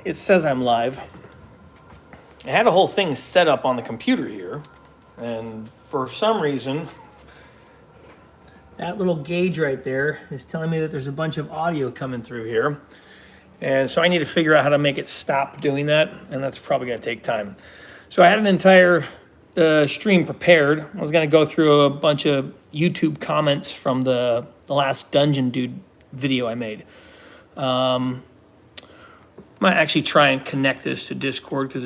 it says I'm live. I had a whole thing set up on the computer here, and for some reason, that little gauge right there is telling me that there's a bunch of audio coming through here. And so I need to figure out how to make it stop doing that, and that's probably going to take time. So I had an entire stream prepared. I was going to go through a bunch of YouTube comments from the last Dungeon Dude video I made. Might actually try and connect this to Discord because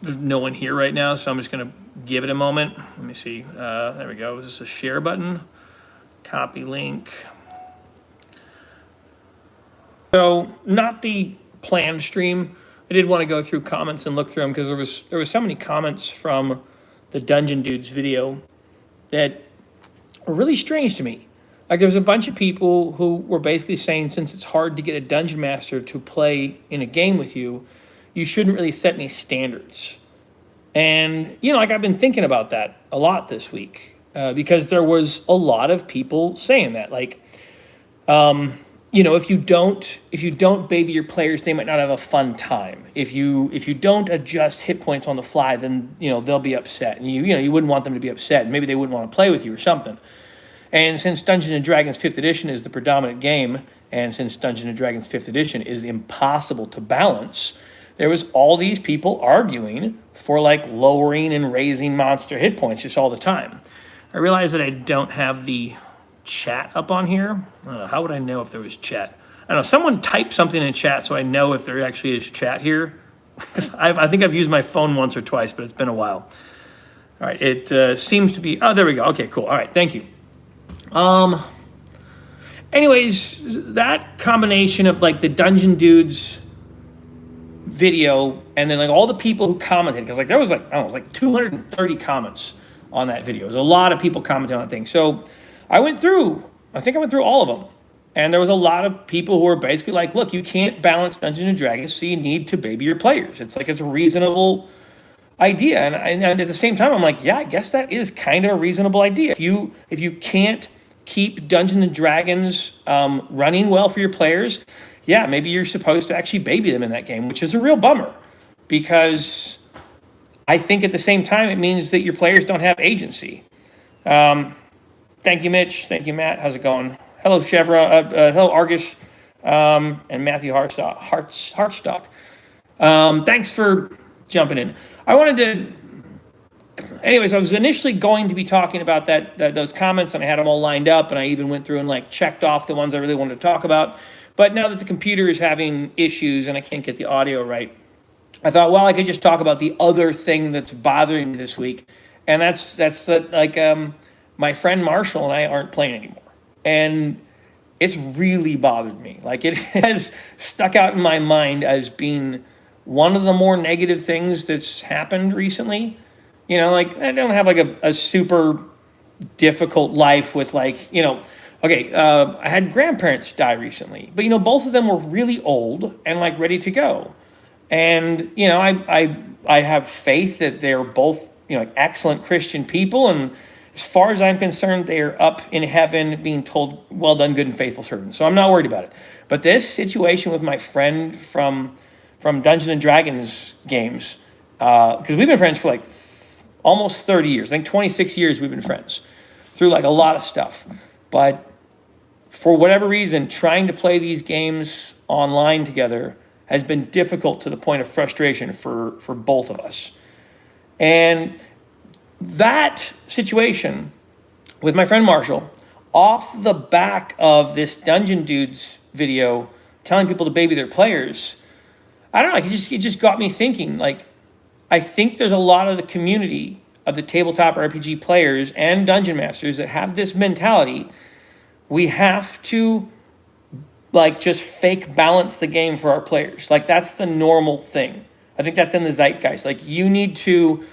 there's no one here right now, so I'm just going to give it a moment. Let me see. There we go. Is this a share button? Copy link. So not the planned stream. I did want to go through comments and look through them because there was so many comments from the Dungeon Dudes video that were really strange to me. Like there was a bunch of people who were basically saying since it's hard to get a dungeon master to play in a game with you, you shouldn't really set any standards. And, you know, like I've been thinking about that a lot this week because there was a lot of people saying that. Like, you know, if you don't baby your players, they might not have a fun time. If you don't adjust hit points on the fly, then, you know, they'll be upset. And you wouldn't want them to be upset. Maybe they wouldn't want to play with you or something. And since Dungeons & Dragons 5th edition is the predominant game, and since Dungeons & Dragons 5th edition is impossible to balance, there was all these people arguing for like lowering and raising monster hit points just all the time. I realize that I don't have the chat up on here. How would I know if there was chat? I don't know. Someone type something in chat so I know if there actually is chat here. I think I've used my phone once or twice, but it's been a while. All right, it seems to be. Oh, there we go. Okay, cool. All right, thank you. Anyways, that combination of like the Dungeon Dudes video and then like all the people who commented, because like there was like, I don't know, it was like 230 comments on that video. There's a lot of people commenting on that thing. So I went through all of them. And there was a lot of people who were basically like, look, you can't balance Dungeons & Dragons, so you need to baby your players. It's like, it's a reasonable idea. And at the same time, I'm like, yeah, I guess that is kind of a reasonable idea. If you can't keep Dungeons & Dragons running well for your players, yeah, maybe you're supposed to actually baby them in that game, which is a real bummer. Because I think at the same time, it means that your players don't have agency. Thank you, Mitch. Thank you, Matt. How's it going? Hello, Chevra. Hello, Argus. And Matthew Hartstock. Thanks for jumping in. Anyways, I was initially going to be talking about those comments, and I had them all lined up, and I even went through and like checked off the ones I really wanted to talk about. But now that the computer is having issues and I can't get the audio right, I thought, well, I could just talk about the other thing that's bothering me this week, and that's my friend Marshall and I aren't playing anymore. And it's really bothered me. Like it has stuck out in my mind as being one of the more negative things that's happened recently. You know, like I don't have like a super difficult life with like, you know, okay, I had grandparents die recently, but you know, both of them were really old and like ready to go. And, you know, I have faith that they're both, you know, like excellent Christian people. And as far as I'm concerned, they are up in heaven being told, well done, good and faithful servant. So I'm not worried about it. But this situation with my friend from Dungeons & Dragons games, because we've been friends for like almost 30 years. I think 26 years we've been friends through like a lot of stuff. But for whatever reason, trying to play these games online together has been difficult to the point of frustration for both of us. And that situation with my friend Marshall, off the back of this Dungeon Dudes video telling people to baby their players, I don't know, it just got me thinking, like, I think there's a lot of the community of the tabletop RPG players and dungeon masters that have this mentality. We have to like just fake balance the game for our players. Like that's the normal thing. I think that's in the zeitgeist. Like you need to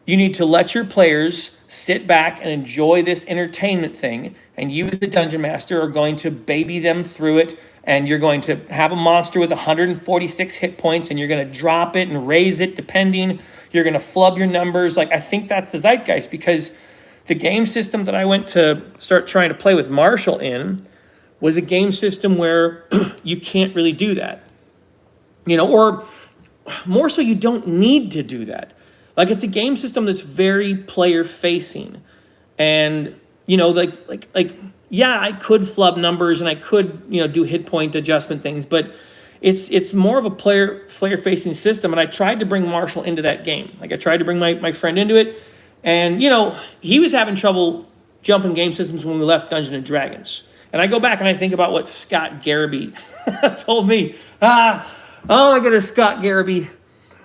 let your players sit back and enjoy this entertainment thing, and you as the dungeon master are going to baby them through it, and you're going to have a monster with 146 hit points, and you're going to drop it and raise it depending. You're going to flub your numbers. Like I think that's the zeitgeist, because the game system that I went to start trying to play with Marshall in was a game system where you can't really do that. or more so you don't need to do that. Like, it's a game system that's very player facing. And, yeah, I could flub numbers and I could, do hit point adjustment things, but it's more of a player facing system. And I tried to bring Marshall into that game. Like, I tried to bring my friend into it. And, he was having trouble jumping game systems when we left Dungeons and Dragons. And I go back and I think about what Scott Garrity told me. Oh my goodness, Scott Garrity.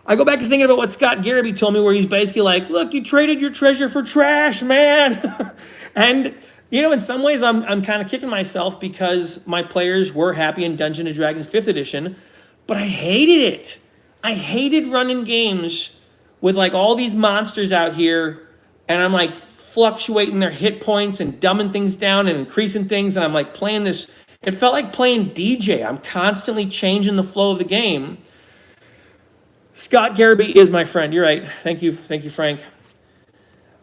I go back to thinking about what Scott Garrity told me, where he's basically like, look, you traded your treasure for trash, man. And, in some ways I'm kind of kicking myself because my players were happy in Dungeons and Dragons 5th edition, but I hated it. I hated running games with like all these monsters out here, and I'm like fluctuating their hit points and dumbing things down and increasing things, and I'm like playing this. It felt like playing DJ. I'm constantly changing the flow of the game. Scott Garrity is my friend. You're right. Thank you, Frank.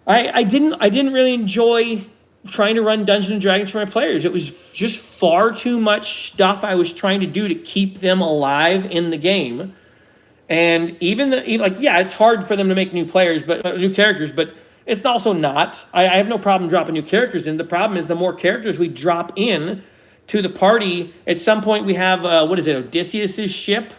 I didn't really enjoy trying to run Dungeons and Dragons for my players. It was just far too much stuff I was trying to do to keep them alive in the game. And it's hard for them to make new characters, but it's also not. I have no problem dropping new characters in. The problem is the more characters we drop in to the party, at some point we have Odysseus's ship.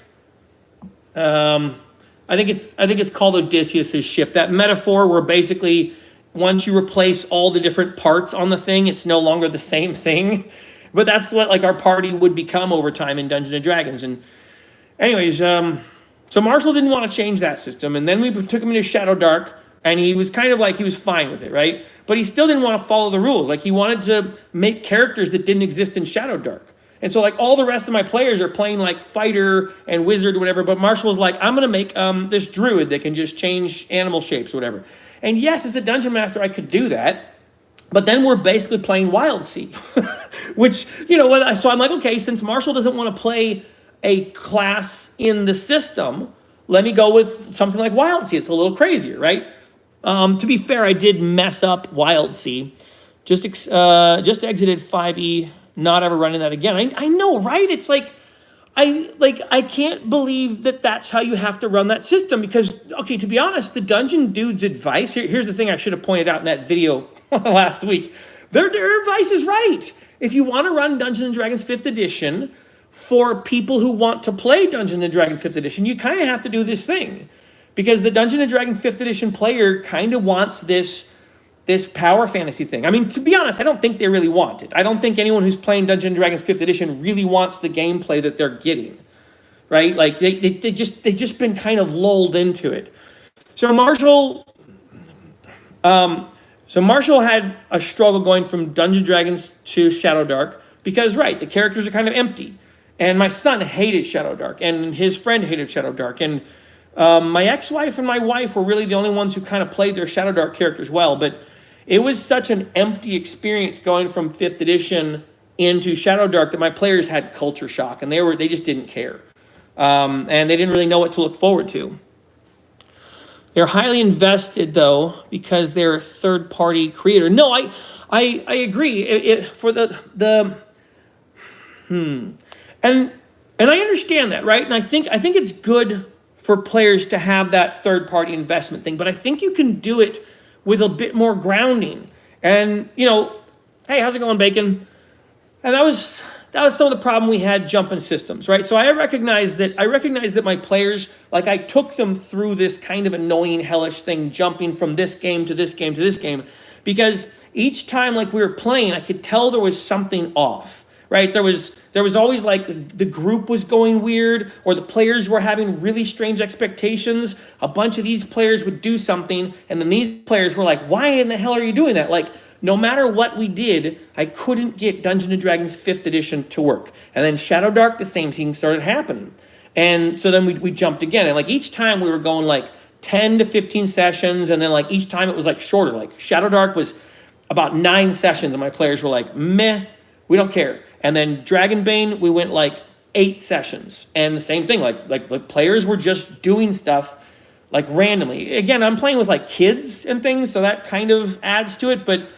I think it's called Odysseus's ship. That metaphor where basically once you replace all the different parts on the thing, it's no longer the same thing. But that's what like our party would become over time in Dungeons and Dragons. And anyways, so Marshall didn't want to change that system, and then we took him into Shadow Dark, and he was kind of like, he was fine with it, right? But he still didn't want to follow the rules. Like, he wanted to make characters that didn't exist in Shadow Dark. And so like all the rest of my players are playing like fighter and wizard or whatever, but Marshall was like, I'm going to make this druid that can just change animal shapes or whatever. And yes, as a dungeon master, I could do that. But then we're basically playing Wild Sea, which, so I'm like, okay, since Marshall doesn't want to play a class in the system, let me go with something like Wild Sea. It's a little crazier, right? To be fair, I did mess up Wild Sea. Just exited 5e. Not ever running that again. I know, right? It's like, I can't believe that that's how you have to run that system, because, okay, to be honest, the Dungeon Dude's advice, here's the thing I should have pointed out in that video last week. Their advice is right. If you want to run Dungeons & Dragons 5th edition for people who want to play Dungeons & Dragons 5th edition, you kind of have to do this thing, because the Dungeons & Dragons 5th edition player kind of wants this power fantasy thing. I mean, to be honest, I don't think they really want it. I don't think anyone who's playing Dungeons & Dragons 5th edition really wants the gameplay that they're getting, right? Like, they just been kind of lulled into it. So Marshall had a struggle going from Dungeons & Dragons to Shadow Dark because, right, the characters are kind of empty. And my son hated Shadow Dark, and his friend hated Shadow Dark. And my ex-wife and my wife were really the only ones who kind of played their Shadow Dark characters well, but it was such an empty experience going from 5th edition into Shadow Dark that my players had culture shock, and they just didn't care. And they didn't really know what to look forward to. They're highly invested, though, because they're a third-party creator. No, I agree. And I understand that, right? And I think it's good for players to have that third-party investment thing, but I think you can do it with a bit more grounding. And, hey, how's it going, Bacon? And that was some of the problem we had jumping systems, right? So I recognize that my players, like, I took them through this kind of annoying, hellish thing, jumping from this game to this game to this game, because each time, like, we were playing, I could tell there was something off. Right? There was always like the group was going weird, or the players were having really strange expectations. A bunch of these players would do something, and then these players were like, why in the hell are you doing that? Like, no matter what we did, I couldn't get Dungeons & Dragons 5th edition to work. And then Shadow Dark, the same thing started happening. And so then we jumped again. And like each time we were going like 10 to 15 sessions, and then like each time it was like shorter. Like Shadow Dark was about 9 sessions, and my players were like, meh, we don't care. And then Dragonbane, we went like 8 sessions. And the same thing, like players were just doing stuff like randomly. Again, I'm playing with like kids and things, so that kind of adds to it. But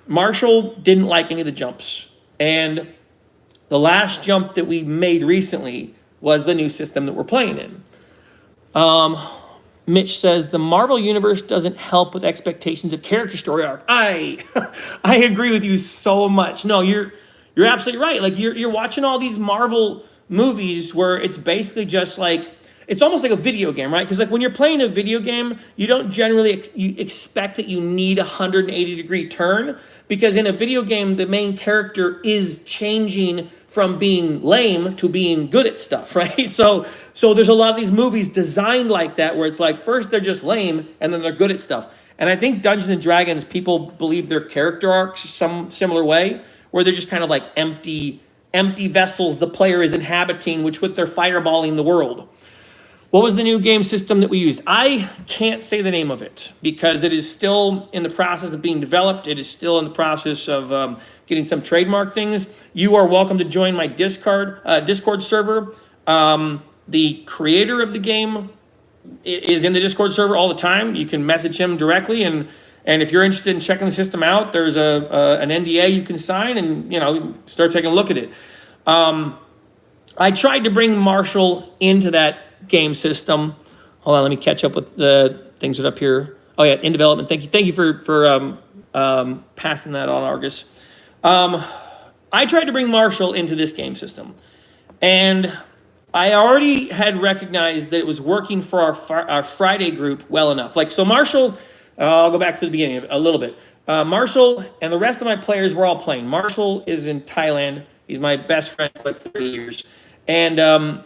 Marshall didn't like any of the jumps. And the last jump that we made recently was the new system that we're playing in. Mitch says the Marvel universe doesn't help with expectations of character story arc. I agree with you so much. No, you're absolutely right. Like you're watching all these Marvel movies where it's basically just like, it's almost like a video game, right? Because like when you're playing a video game, you don't generally you expect that you need a 180-degree turn, because in a video game, the main character is changing from being lame to being good at stuff, right? So there's a lot of these movies designed like that, where it's like first they're just lame and then they're good at stuff. And I think Dungeons and Dragons, people believe their character arcs some similar way, where they're just kind of like empty vessels the player is inhabiting, which with their fireballing the world. What was the new game system that we used? I can't say the name of it because it is still in the process of being developed. It is still in the process of getting some trademark things. You are welcome to join my Discord server. The creator of the game is in the Discord server all the time. You can message him directly, and if you're interested in checking the system out, there's an NDA you can sign, and start taking a look at it. I tried to bring Marshall into that game system. Hold on, let me catch up with the things that are up here. Oh yeah, in development. Thank you for passing that on, Argus. I tried to bring Marshall into this game system, and I already had recognized that it was working for our Friday group well enough. Like, so Marshall, I'll go back to the beginning a little bit. Marshall and the rest of my players were all playing. Marshall is in Thailand. He's my best friend for like 30 years. And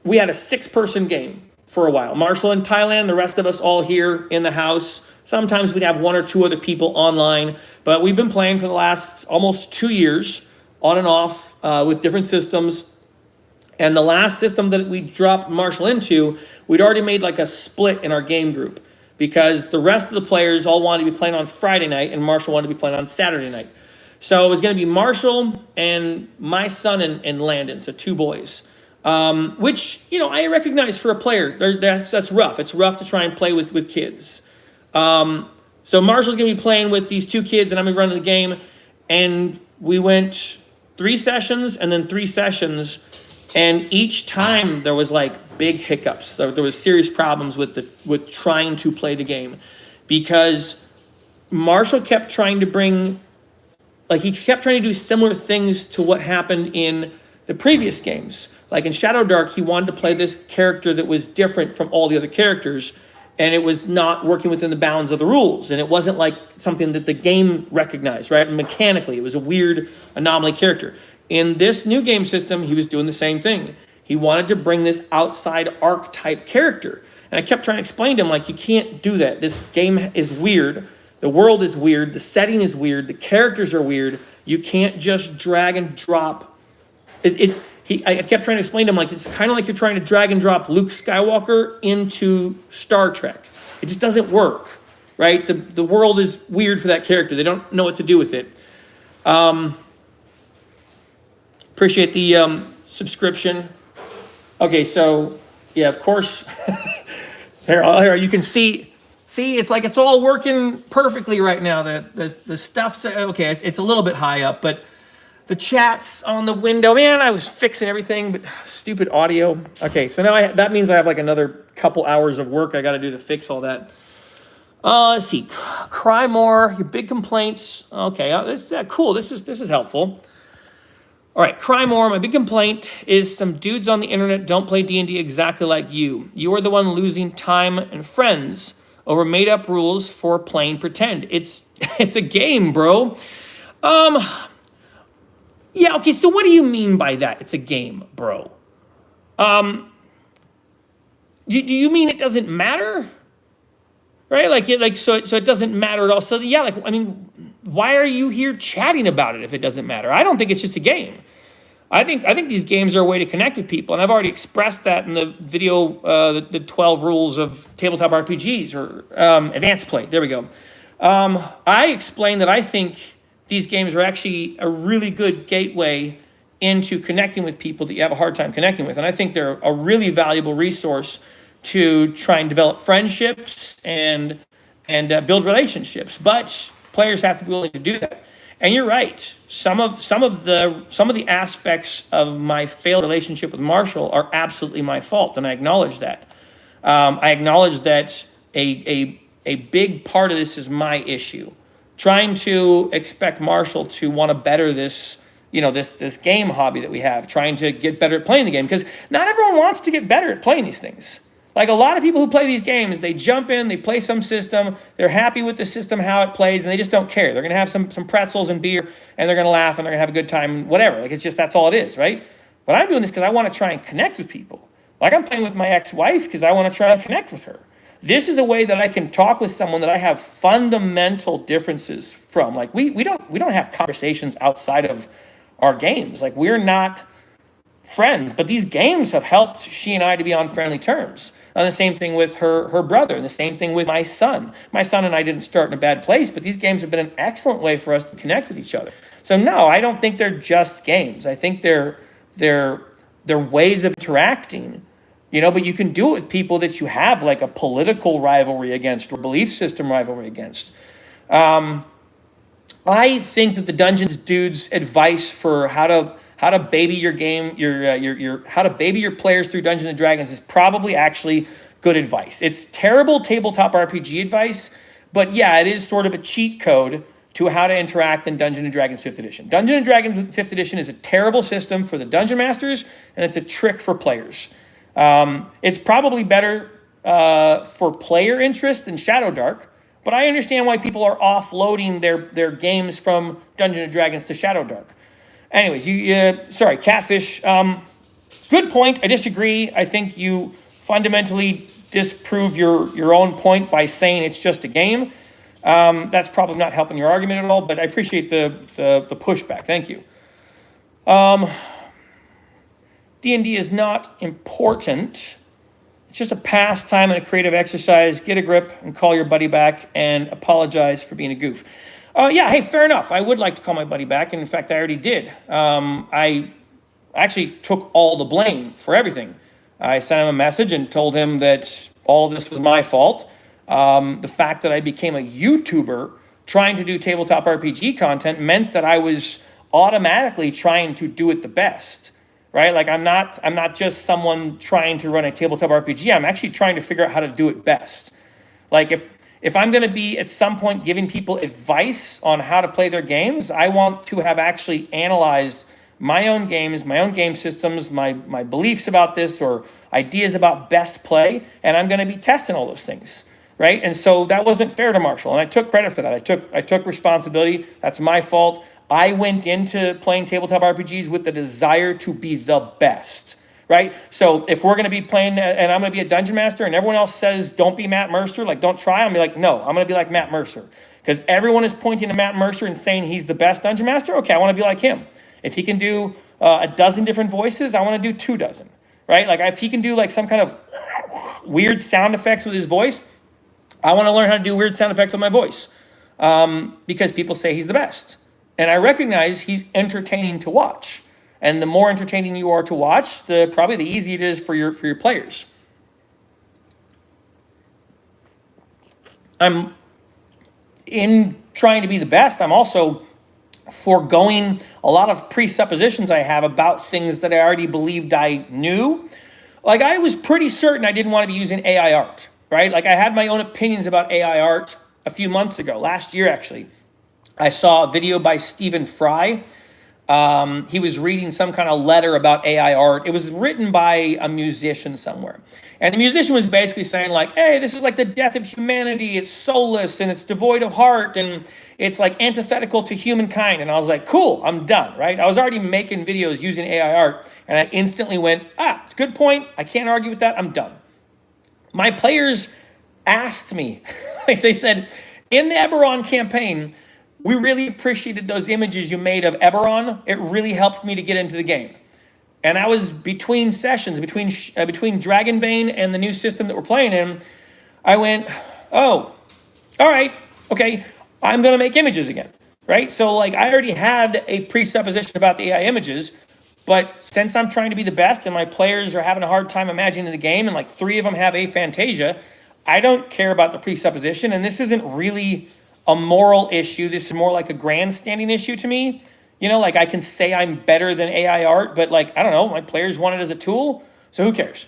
we had a 6-person game for a while. Marshall in Thailand, the rest of us all here in the house. Sometimes we'd have 1 or 2 other people online, but we've been playing for the last almost 2 years, on and off, with different systems. And the last system that we dropped Marshall into, we'd already made like a split in our game group, because the rest of the players all wanted to be playing on Friday night and Marshall wanted to be playing on Saturday night. So it was going to be Marshall and my son and Landon, so 2 boys. Which, I recognize for a player, that's rough. It's rough to try and play with kids. So Marshall's going to be playing with these 2 kids, and I'm going to run the game. And we went 3 sessions and then 3 sessions, and each time there was like big hiccups. There was serious problems with trying to play the game, because Marshall kept trying to do similar things to what happened in the previous games. Like in Shadow Dark, he wanted to play this character that was different from all the other characters, and it was not working within the bounds of the rules, and it wasn't like something that the game recognized, right? Mechanically, it was a weird anomaly character. In this new game system, he was doing the same thing. He wanted to bring this outside archetype character, and I kept trying to explain to him, like, you can't do that. This game is weird. The world is weird. The setting is weird. The characters are weird. You can't just drag and drop. I kept trying to explain to him, like, it's kind of like you're trying to drag and drop Luke Skywalker into Star Trek. It just doesn't work, right? The world is weird for that character. They don't know what to do with it. Appreciate the subscription. Okay, so, yeah, of course. So here you can see, it's like it's all working perfectly right now. The stuff's, okay, it's a little bit high up, but the chat's on the window. Man, I was fixing everything, but stupid audio. Okay, so now that means I have like another couple hours of work I got to do to fix all that. Let's see. Cry more. Your big complaints. Okay, cool. This is helpful. All right, cry more. My big complaint is some dudes on the internet don't play D&D exactly like you. You are the one losing time and friends over made-up rules for playing pretend. It's a game, bro. Yeah, okay, so what do you mean by that? It's a game, bro. Do you mean it doesn't matter? Right? So it doesn't matter at all. So yeah, why are you here chatting about it if it doesn't matter? I don't think it's just a game. I think these games are a way to connect with people, and I've already expressed that in the video, the 12 rules of tabletop RPGs, or advanced play. There we go. I explained that I think these games are actually a really good gateway into connecting with people that you have a hard time connecting with. And I think they're a really valuable resource to try and develop friendships and build relationships. But players have to be willing to do that. And you're right. Some of the aspects of my failed relationship with Marshall are absolutely my fault, and I acknowledge that. I acknowledge that a big part of this is my issue. Trying to expect Marshall to want to better this, this game hobby that we have, trying to get better at playing the game, because not everyone wants to get better at playing these things. Like a lot of people who play these games, they jump in, they play some system, they're happy with the system, how it plays, and they just don't care. They're going to have some pretzels and beer, and they're going to laugh, and they're going to have a good time, whatever. Like, it's just, that's all it is, right? But I'm doing this because I want to try and connect with people. Like, I'm playing with my ex-wife because I want to try and connect with her. This is a way that I can talk with someone that I have fundamental differences from. Like, we don't have conversations outside of our games. Like, we're not friends, but these games have helped she and I to be on friendly terms. And the same thing with her brother, and the same thing with my son. My son and I didn't start in a bad place, but these games have been an excellent way for us to connect with each other. So no, I don't think they're just games. I think they're ways of interacting, but you can do it with people that you have like a political rivalry against or belief system rivalry against. I think that the Dungeons dude's advice for how to baby your game, how to baby your players through Dungeons and Dragons is probably actually good advice. It's terrible tabletop RPG advice, but yeah, it is sort of a cheat code to how to interact in Dungeons and Dragons 5th edition. Dungeons and Dragons 5th edition is a terrible system for the dungeon masters, and it's a trick for players. It's probably better for player interest than Shadowdark, but I understand why people are offloading their games from Dungeons and Dragons to Shadowdark. Anyways, sorry, Catfish. Good point. I disagree. I think you fundamentally disprove your own point by saying it's just a game. That's probably not helping your argument at all, but I appreciate the pushback. Thank you. D&D is not important. It's just a pastime and a creative exercise. Get a grip and call your buddy back and apologize for being a goof. Yeah, hey, fair enough. I would like to call my buddy back, and in fact, I already did. I actually took all the blame for everything. I sent him a message and told him that all of this was my fault. The fact that I became a YouTuber trying to do tabletop RPG content meant that I was automatically trying to do it the best, right? Like I'm not just someone trying to run a tabletop RPG. I'm actually trying to figure out how to do it best. Like if I'm going to be at some point giving people advice on how to play their games, I want to have actually analyzed my own games, my own game systems, my beliefs about this or ideas about best play, and I'm going to be testing all those things, right? And so that wasn't fair to Marshall, and I took credit for that. I took responsibility. That's my fault. I went into playing tabletop RPGs with the desire to be the best, right? So if we're going to be playing and I'm going to be a dungeon master and everyone else says, don't be Matt Mercer, like don't try, I'm going to be like, no, I'm going to be like Matt Mercer. Because everyone is pointing to Matt Mercer and saying he's the best dungeon master. Okay, I want to be like him. If he can do a dozen different voices, I want to do 2 dozen, right? Like if he can do like some kind of weird sound effects with his voice, I want to learn how to do weird sound effects with my voice because people say he's the best. And I recognize he's entertaining to watch. And the more entertaining you are to watch, probably the easier it is for your players. I'm in trying to be the best. I'm also foregoing a lot of presuppositions I have about things that I already believed I knew. Like I was pretty certain I didn't want to be using AI art, right? Like I had my own opinions about AI art a few months ago, last year actually. I saw a video by Stephen Fry. He was reading some kind of letter about AI art. It was written by a musician somewhere. And the musician was basically saying like, hey, this is like the death of humanity. It's soulless and it's devoid of heart and it's like antithetical to humankind. And I was like, cool, I'm done, right? I was already making videos using AI art and I instantly went, good point. I can't argue with that. I'm done. My players asked me, like they said, in the Eberron campaign, we really appreciated those images you made of Eberron. It really helped me to get into the game. And I was between sessions, between Dragonbane and the new system that we're playing in, I went, oh, all right, okay, I'm going to make images again, right? So like I already had a presupposition about the AI images, but since I'm trying to be the best and my players are having a hard time imagining the game and like 3 of them have aphantasia, I don't care about the presupposition. And this isn't really a moral issue. This is more like a grandstanding issue to me. You know, like I can say I'm better than AI art, but like, I don't know, my players want it as a tool, so who cares?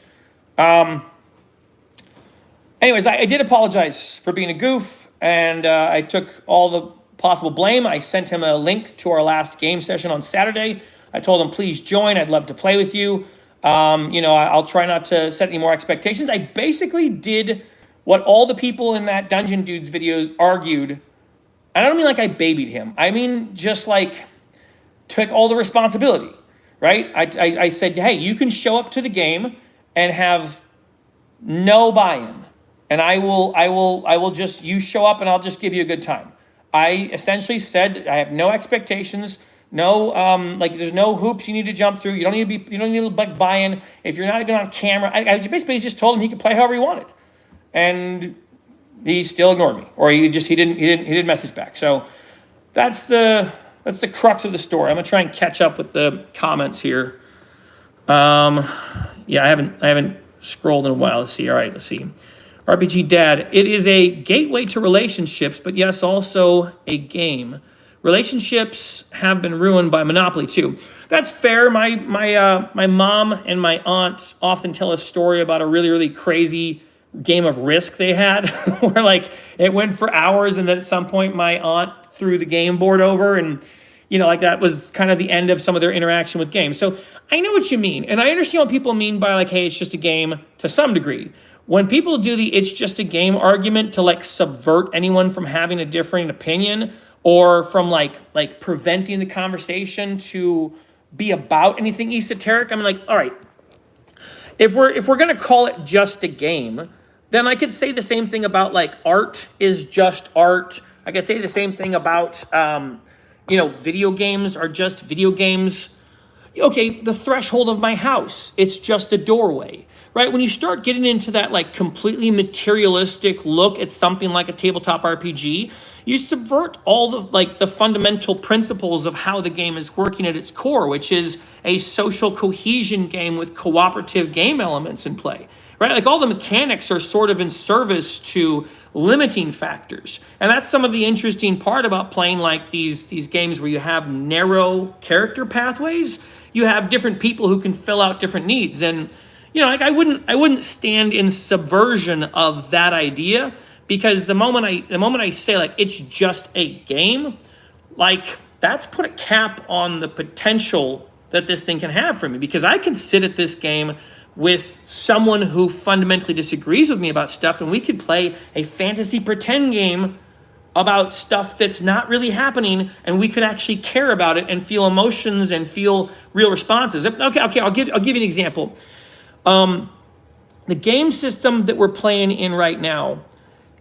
Anyways, I did apologize for being a goof, and I took all the possible blame. I sent him a link to our last game session on Saturday. I told him, please join. I'd love to play with you. You know, I'll try not to set any more expectations. I basically did what all the people in that Dungeon Dudes videos argued. And I don't mean like I babied him. I mean just like took all the responsibility, right? I said, hey, you can show up to the game and have no buy-in. And I will just, you show up and I'll just give you a good time. I essentially said, I have no expectations, no, like there's no hoops you need to jump through. You don't need to like buy-in. If you're not even on camera, I basically just told him he could play however he wanted. And he still ignored me, or he didn't message back. So that's the crux of the story. I'm gonna try and catch up with the comments here. Yeah, I haven't scrolled in a while. Let's see. All right, let's see. RPG Dad, it is a gateway to relationships, but yes, also a game. Relationships have been ruined by Monopoly too. That's fair. My mom and my aunt often tell a story about a really, really crazy game of Risk they had, where like it went for hours, and then at some point my aunt threw the game board over, and you know, like that was kind of the end of some of their interaction with games. So I know what you mean, and I understand what people mean by like, hey, it's just a game to some degree. When people do the it's just a game argument to like subvert anyone from having a different opinion, or from like preventing the conversation to be about anything esoteric, I'm like, all right, if we're gonna call it just a game, then I could say the same thing about like art is just art. I could say the same thing about you know, video games are just video games. Okay, the threshold of my house, it's just a doorway. Right? When you start getting into that like completely materialistic look at something like a tabletop RPG, you subvert all the like the fundamental principles of how the game is working at its core, which is a social cohesion game with cooperative game elements in play. Right? Like all the mechanics are sort of in service to limiting factors. And that's some of the interesting part about playing like these games where you have narrow character pathways. You have different people who can fill out different needs. And you know, like I wouldn't stand in subversion of that idea, because the moment I say like it's just a game, like that's put a cap on the potential that this thing can have for me, because I can sit at this game with someone who fundamentally disagrees with me about stuff, and we could play a fantasy pretend game about stuff that's not really happening, and we could actually care about it and feel emotions and feel real responses. Okay, I'll give you an example. The game system that we're playing in right now,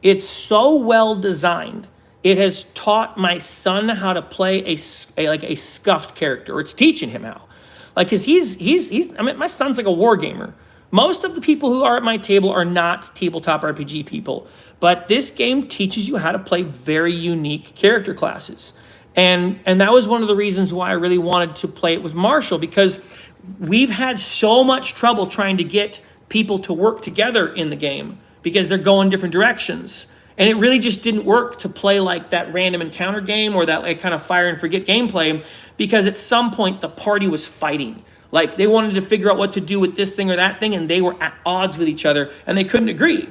it's so well designed. It has taught my son how to play a scuffed character, or it's teaching him how. Like, cause I mean, my son's like a war gamer. Most of the people who are at my table are not tabletop RPG people, but this game teaches you how to play very unique character classes. And that was one of the reasons why I really wanted to play it with Marshall, because we've had so much trouble trying to get people to work together in the game because they're going different directions. And it really just didn't work to play like that random encounter game or that like kind of fire and forget gameplay, because at some point the party was fighting. Like they wanted to figure out what to do with this thing or that thing, and they were at odds with each other and they couldn't agree.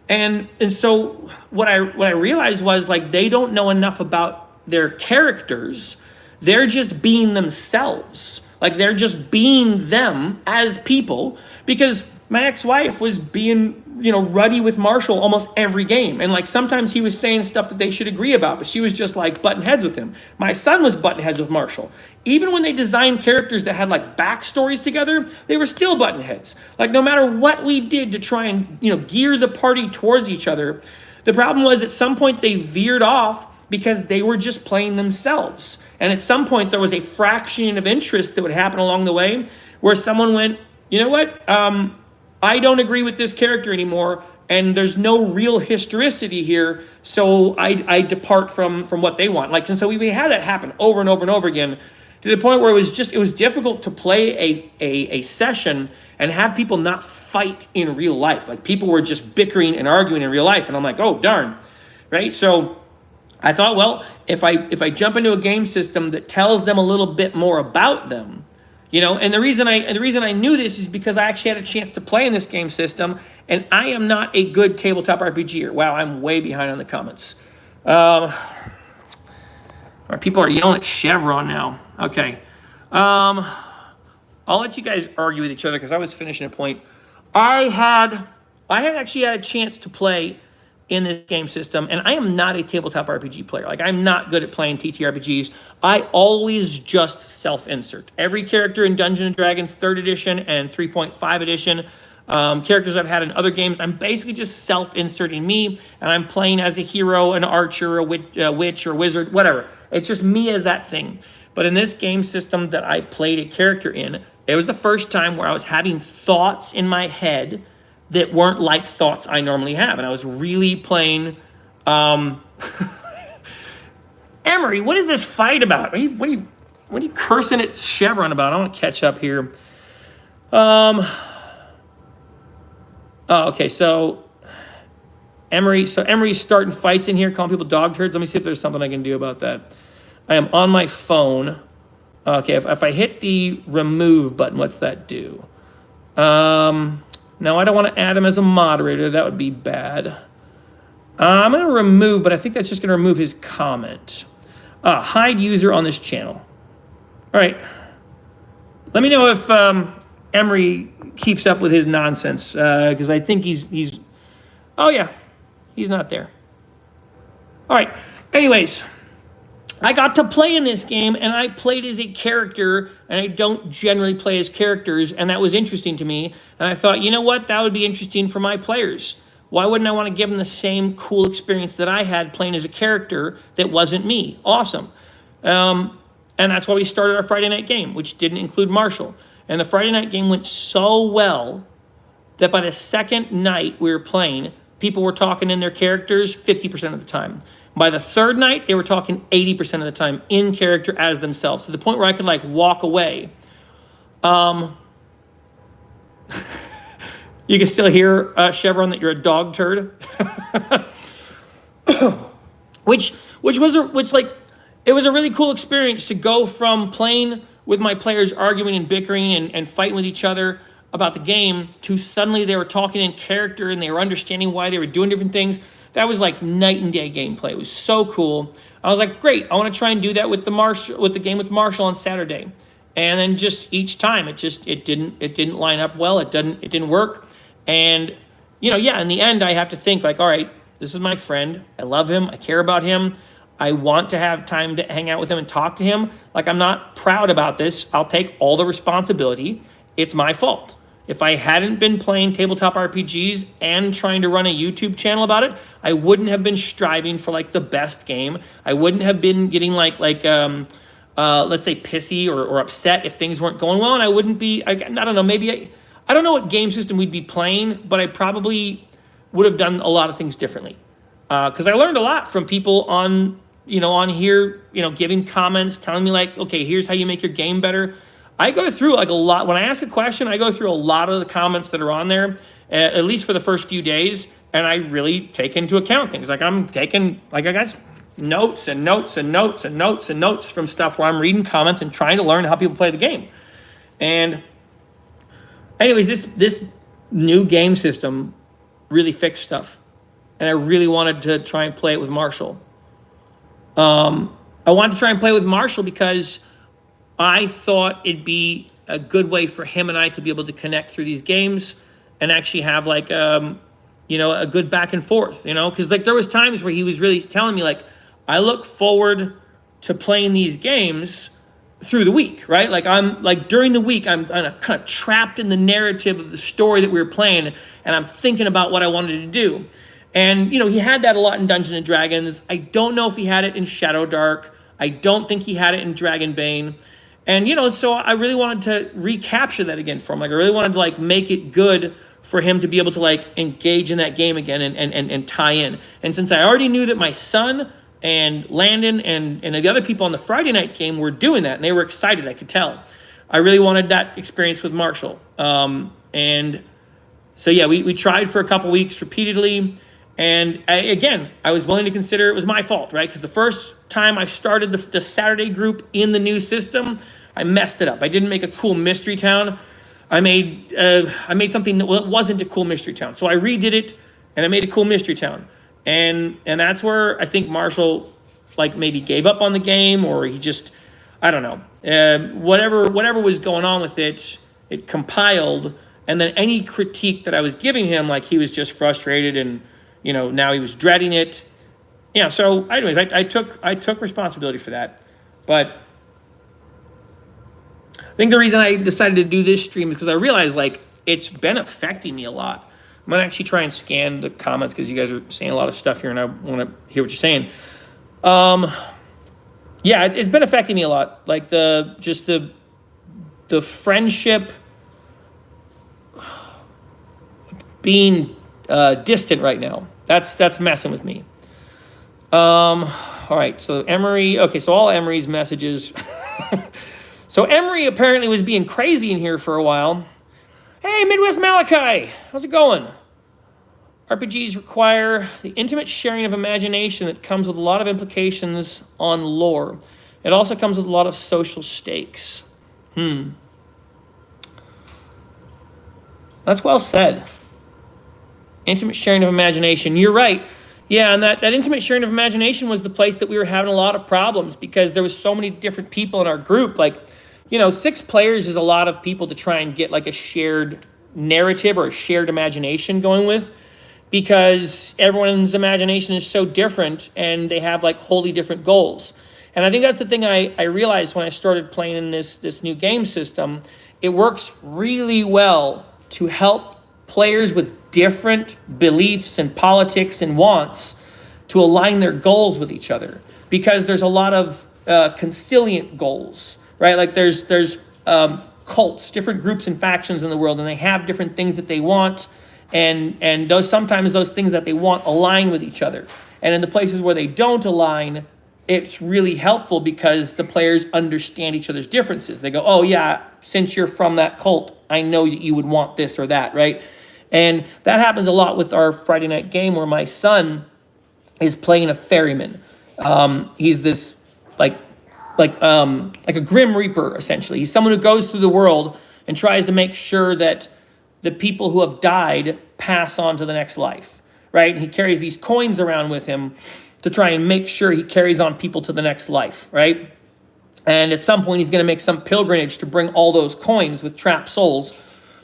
And so what I realized was like they don't know enough about their characters. They're just being themselves. Like they're just being them as people, because my ex-wife was being, you know, ruddy with Marshall almost every game. And like sometimes he was saying stuff that they should agree about, but she was just like butting heads with him. My son was butting heads with Marshall. Even when they designed characters that had like backstories together, they were still butting heads. Like no matter what we did to try and, you know, gear the party towards each other, the problem was at some point they veered off because they were just playing themselves. And at some point there was a fraction of interest that would happen along the way where someone went, you know what? I don't agree with this character anymore, and there's no real historicity here, so I depart from what they want. Like, and so we had that happen over and over and over again, to the point where it was difficult to play a session and have people not fight in real life. Like people were just bickering and arguing in real life, and I'm like, oh darn, right? So I thought, well, if I jump into a game system that tells them a little bit more about them, and the reason I knew this is because I actually had a chance to play in this game system, and I am not a good tabletop RPGer. Wow, I'm way behind on the comments. People are yelling at Chevron now. Okay. I'll let you guys argue with each other because I was finishing a point. I had actually had a chance to play in this game system, and I am not a tabletop RPG player. Like, I'm not good at playing TTRPGs. I always just self-insert. Every character in Dungeons & Dragons 3rd edition and 3.5 edition, characters I've had in other games, I'm basically just self-inserting me, and I'm playing as a hero, an archer, a witch or wizard, whatever. It's just me as that thing. But in this game system that I played a character in, it was the first time where I was having thoughts in my head that weren't like thoughts I normally have. And I was really playing... Emery, what is this fight about? What are you cursing at Chevron about? I want to catch up here. Okay, so Emery's starting fights in here, calling people dog turds. Let me see if there's something I can do about that. I am on my phone. Okay, if I hit the remove button, what's that do? No, I don't want to add him as a moderator. That would be bad. I'm going to remove, but I think that's just going to remove his comment. Hide user on this channel. All right. Let me know if Emery keeps up with his nonsense, because I think he's... Oh, yeah. He's not there. All right. Anyways, I got to play in this game, and I played as a character, and I don't generally play as characters, and that was interesting to me. And I thought, you know what? That would be interesting for my players. Why wouldn't I want to give them the same cool experience that I had playing as a character that wasn't me? Awesome. And that's why we started our Friday night game, which didn't include Marshall. And the Friday night game went so well that by the second night we were playing, people were talking in their characters 50% of the time. By the third night, they were talking 80% of the time in character as themselves, to the point where I could like walk away. You can still hear Chevron that you're a dog turd, which it was a really cool experience to go from playing with my players arguing and bickering and fighting with each other about the game to suddenly they were talking in character and they were understanding why they were doing different things. That was like night and day gameplay. It was so cool. I was like, great, I want to try and do that with the game with Marshall on Saturday. And then just each time it didn't line up well. It didn't work. And in the end I have to think like, all right, this is my friend. I love him. I care about him. I want to have time to hang out with him and talk to him. Like, I'm not proud about this. I'll take all the responsibility. It's my fault. If I hadn't been playing tabletop RPGs and trying to run a YouTube channel about it, I wouldn't have been striving for like the best game. I wouldn't have been getting let's say pissy or upset if things weren't going well. And I wouldn't be, I don't know, maybe I don't know what game system we'd be playing, but I probably would have done a lot of things differently. Because I learned a lot from people on here, giving comments, telling me like, okay, here's how you make your game better. I go through like a lot. When I ask a question, I go through a lot of the comments that are on there, at least for the first few days, and I really take into account things. Like I got notes and notes and notes and notes and notes from stuff where I'm reading comments and trying to learn how people play the game. And anyways, this new game system really fixed stuff, and I really wanted to try and play it with Marshall. I wanted to try and play with Marshall because I thought it'd be a good way for him and I to be able to connect through these games and actually have like, a good back and forth, because like there was times where he was really telling me like, I look forward to playing these games through the week, right? Like I'm like during the week, I'm kind of trapped in the narrative of the story that we were playing, and I'm thinking about what I wanted to do. And, he had that a lot in Dungeons & Dragons. I don't know if he had it in Shadow Dark. I don't think he had it in Dragonbane. And, so I really wanted to recapture that again for him. Like, I really wanted to, like, make it good for him to be able to, like, engage in that game again and tie in. And since I already knew that my son and Landon and the other people on the Friday night game were doing that, and they were excited, I could tell. I really wanted that experience with Marshall. And so, yeah, we tried for a couple weeks repeatedly. And again, I was willing to consider it was my fault, right? Because the first time I started the Saturday group in the new system, I messed it up. I didn't make a cool mystery town. I made something that wasn't a cool mystery town. So I redid it, and I made a cool mystery town. And that's where I think Marshall like maybe gave up on the game, or he just, I don't know, whatever was going on with it, it compiled. And then any critique that I was giving him, like he was just frustrated, and now he was dreading it. Yeah. So anyways, I took responsibility for that. But I think the reason I decided to do this stream is because I realized like it's been affecting me a lot. I'm gonna actually try and scan the comments because you guys are saying a lot of stuff here, and I want to hear what you're saying. Yeah, it's been affecting me a lot. Like the friendship being distant right now. That's messing with me. All right, so Emery. Okay, so all Emery's messages. So Emery apparently was being crazy in here for a while. Hey, Midwest Malachi, how's it going? RPGs require the intimate sharing of imagination that comes with a lot of implications on lore. It also comes with a lot of social stakes. That's well said. Intimate sharing of imagination. You're right. Yeah, and that intimate sharing of imagination was the place that we were having a lot of problems because there was so many different people in our group. Like, 6 players is a lot of people to try and get like a shared narrative or a shared imagination going with, because everyone's imagination is so different and they have like wholly different goals. And I think that's the thing I realized when I started playing in this new game system. It works really well to help players with different beliefs and politics and wants to align their goals with each other, because there's a lot of conciliant goals, right? Like there's cults, different groups and factions in the world, and they have different things that they want, and sometimes those things that they want align with each other. And in the places where they don't align, it's really helpful because the players understand each other's differences. They go, oh yeah, since you're from that cult, I know that you would want this or that, right? And that happens a lot with our Friday night game where my son is playing a ferryman. He's this like a Grim Reaper, essentially. He's someone who goes through the world and tries to make sure that the people who have died pass on to the next life, right? And he carries these coins around with him to try and make sure he carries on people to the next life, right? And at some point, he's going to make some pilgrimage to bring all those coins with trapped souls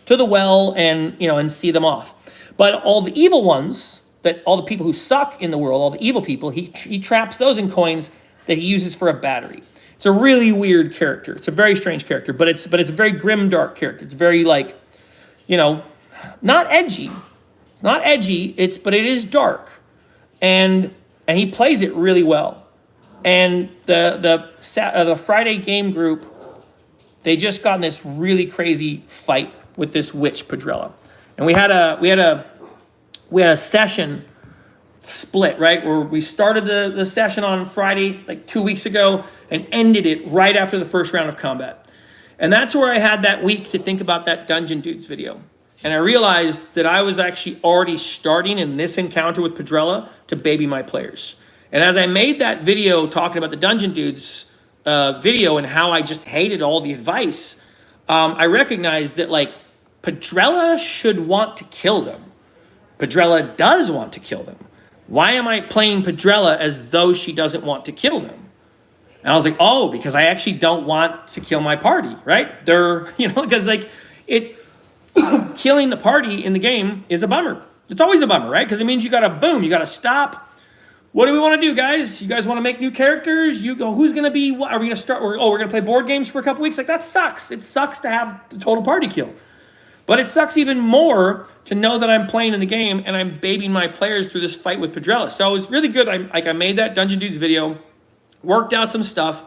to the well and see them off. But all the evil ones, all the people who suck in the world, all the evil people, he traps those in coins that he uses for a battery. It's a really weird character. It's a very strange character, but it's a very grim, dark character. It's very not edgy. It's not edgy. But it is dark, and he plays it really well. And the Friday game group, they just got in this really crazy fight with this witch Padrella, and we had a session split, right, where we started the session on Friday like 2 weeks ago and ended it right after the first round of combat. And that's where I had that week to think about that Dungeon Dudes video. And I realized that I was actually already starting in this encounter with Padrella to baby my players. And as I made that video talking about the Dungeon Dudes video and how I just hated all the advice, I recognized that like Padrella should want to kill them. Padrella does want to kill them. Why am I playing Padrella as though she doesn't want to kill them? And I was like, oh, because I actually don't want to kill my party, right? Because like killing the party in the game is a bummer. It's always a bummer, right? Because it means you got to stop. What do we want to do, guys? You guys want to make new characters? You go, who's going to be, what? Are we going to start? We're going to play board games for a couple weeks? Like, that sucks. It sucks to have the total party kill. But it sucks even more to know that I'm playing in the game and I'm babying my players through this fight with Padrella. So it was really good. I made that Dungeon Dudes video, worked out some stuff.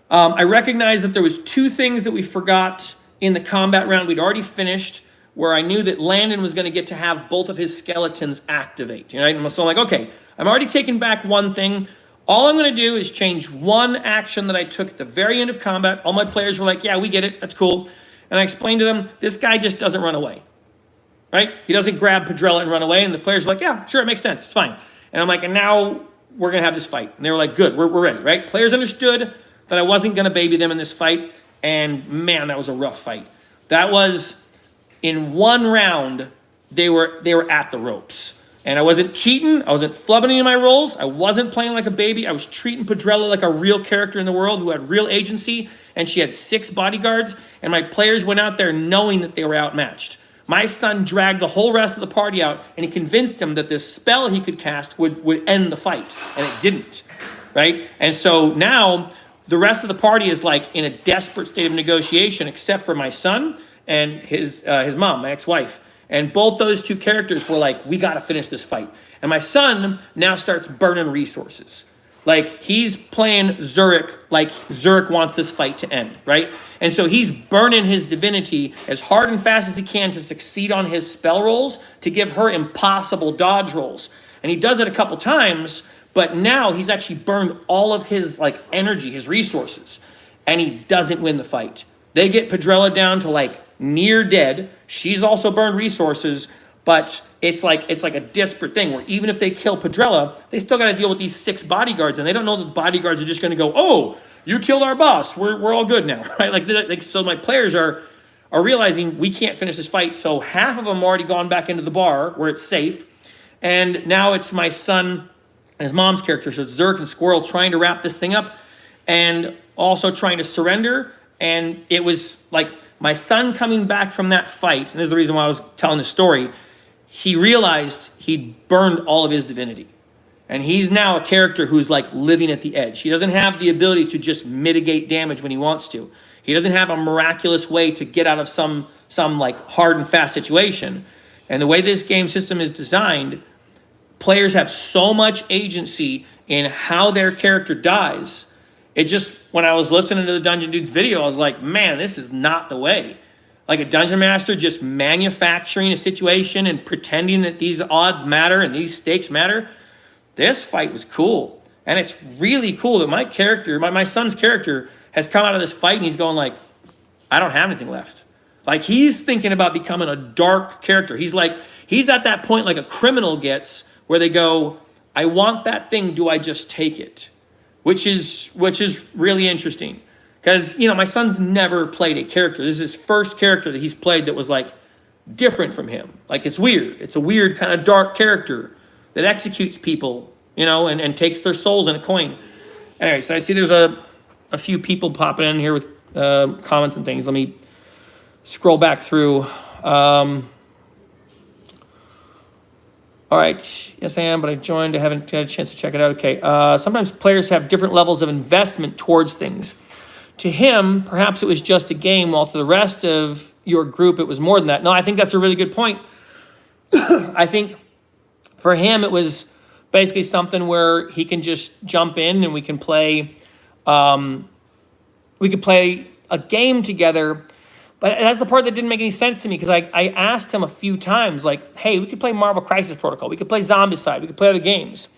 I recognized that there was 2 things that we forgot in the combat round we'd already finished, where I knew that Landon was going to get to have both of his skeletons activate. Right? So I'm like, okay, I'm already taking back one thing. All I'm going to do is change one action that I took at the very end of combat. All my players were like, yeah, we get it. That's cool. And I explained to them, this guy just doesn't run away. right? He doesn't grab Padrella and run away, and the players are like, yeah, sure, it makes sense, it's fine. And I'm like, and now we're going to have this fight. And they were like, good, we're ready, right? Players understood that I wasn't going to baby them in this fight, and man, that was a rough fight. That was, in one round, they were at the ropes. And I wasn't cheating, I wasn't flubbing any of my rolls, I wasn't playing like a baby, I was treating Padrella like a real character in the world who had real agency, and she had 6 bodyguards, and my players went out there knowing that they were outmatched. My son dragged the whole rest of the party out, and he convinced them that this spell he could cast would end the fight, and it didn't, right? And so now, the rest of the party is like in a desperate state of negotiation, except for my son and his mom, my ex-wife. And both those 2 characters were like, we got to finish this fight. And my son now starts burning resources. Like, he's playing Zurich like Zurich wants this fight to end, right? And so he's burning his divinity as hard and fast as he can to succeed on his spell rolls to give her impossible dodge rolls. And he does it a couple times, but now he's actually burned all of his like energy, his resources, and he doesn't win the fight. They get Padrella down to like near dead. She's also burned resources, but it's like a disparate thing where even if they kill Padrella, they still got to deal with these 6 bodyguards, and they don't know that the bodyguards are just going to go, oh, you killed our boss, we're all good now, right? Like so my players are realizing we can't finish this fight, so half of them have already gone back into the bar where it's safe, and now it's my son and his mom's character, so it's Zurich and Squirrel trying to wrap this thing up and also trying to surrender. And it was like my son coming back from that fight, and this is the reason why I was telling this story, he realized he'd burned all of his divinity. And he's now a character who's like living at the edge. He doesn't have the ability to just mitigate damage when he wants to. He doesn't have a miraculous way to get out of some like hard and fast situation. And the way this game system is designed, players have so much agency in how their character dies. It just, when I was listening to the Dungeon Dude's video, I was like, man, this is not the way. Like a dungeon master just manufacturing a situation and pretending that these odds matter and these stakes matter. This fight was cool. And it's really cool that my character, my son's character, has come out of this fight and he's going like, I don't have anything left. Like, he's thinking about becoming a dark character. He's at that point like a criminal gets, where they go, I want that thing, do I just take it? Which is really interesting. Because, you know, my son's never played a character. This is his first character that he's played that was like different from him. Like, it's weird. It's a weird kind of dark character that executes people, you know, and takes their souls in a coin. Anyway, so I see there's a few people popping in here with comments and things. Let me scroll back through. All right, yes I am, but I joined. I haven't had a chance to check it out. Okay, sometimes players have different levels of investment towards things. To him, perhaps it was just a game, while to the rest of your group, it was more than that. No, I think that's a really good point. I think for him, it was basically something where he can just jump in and we can play. We could play a game together. But that's the part that didn't make any sense to me, because I asked him a few times, like, hey, we could play Marvel Crisis Protocol. We could play Zombicide. We could play other games.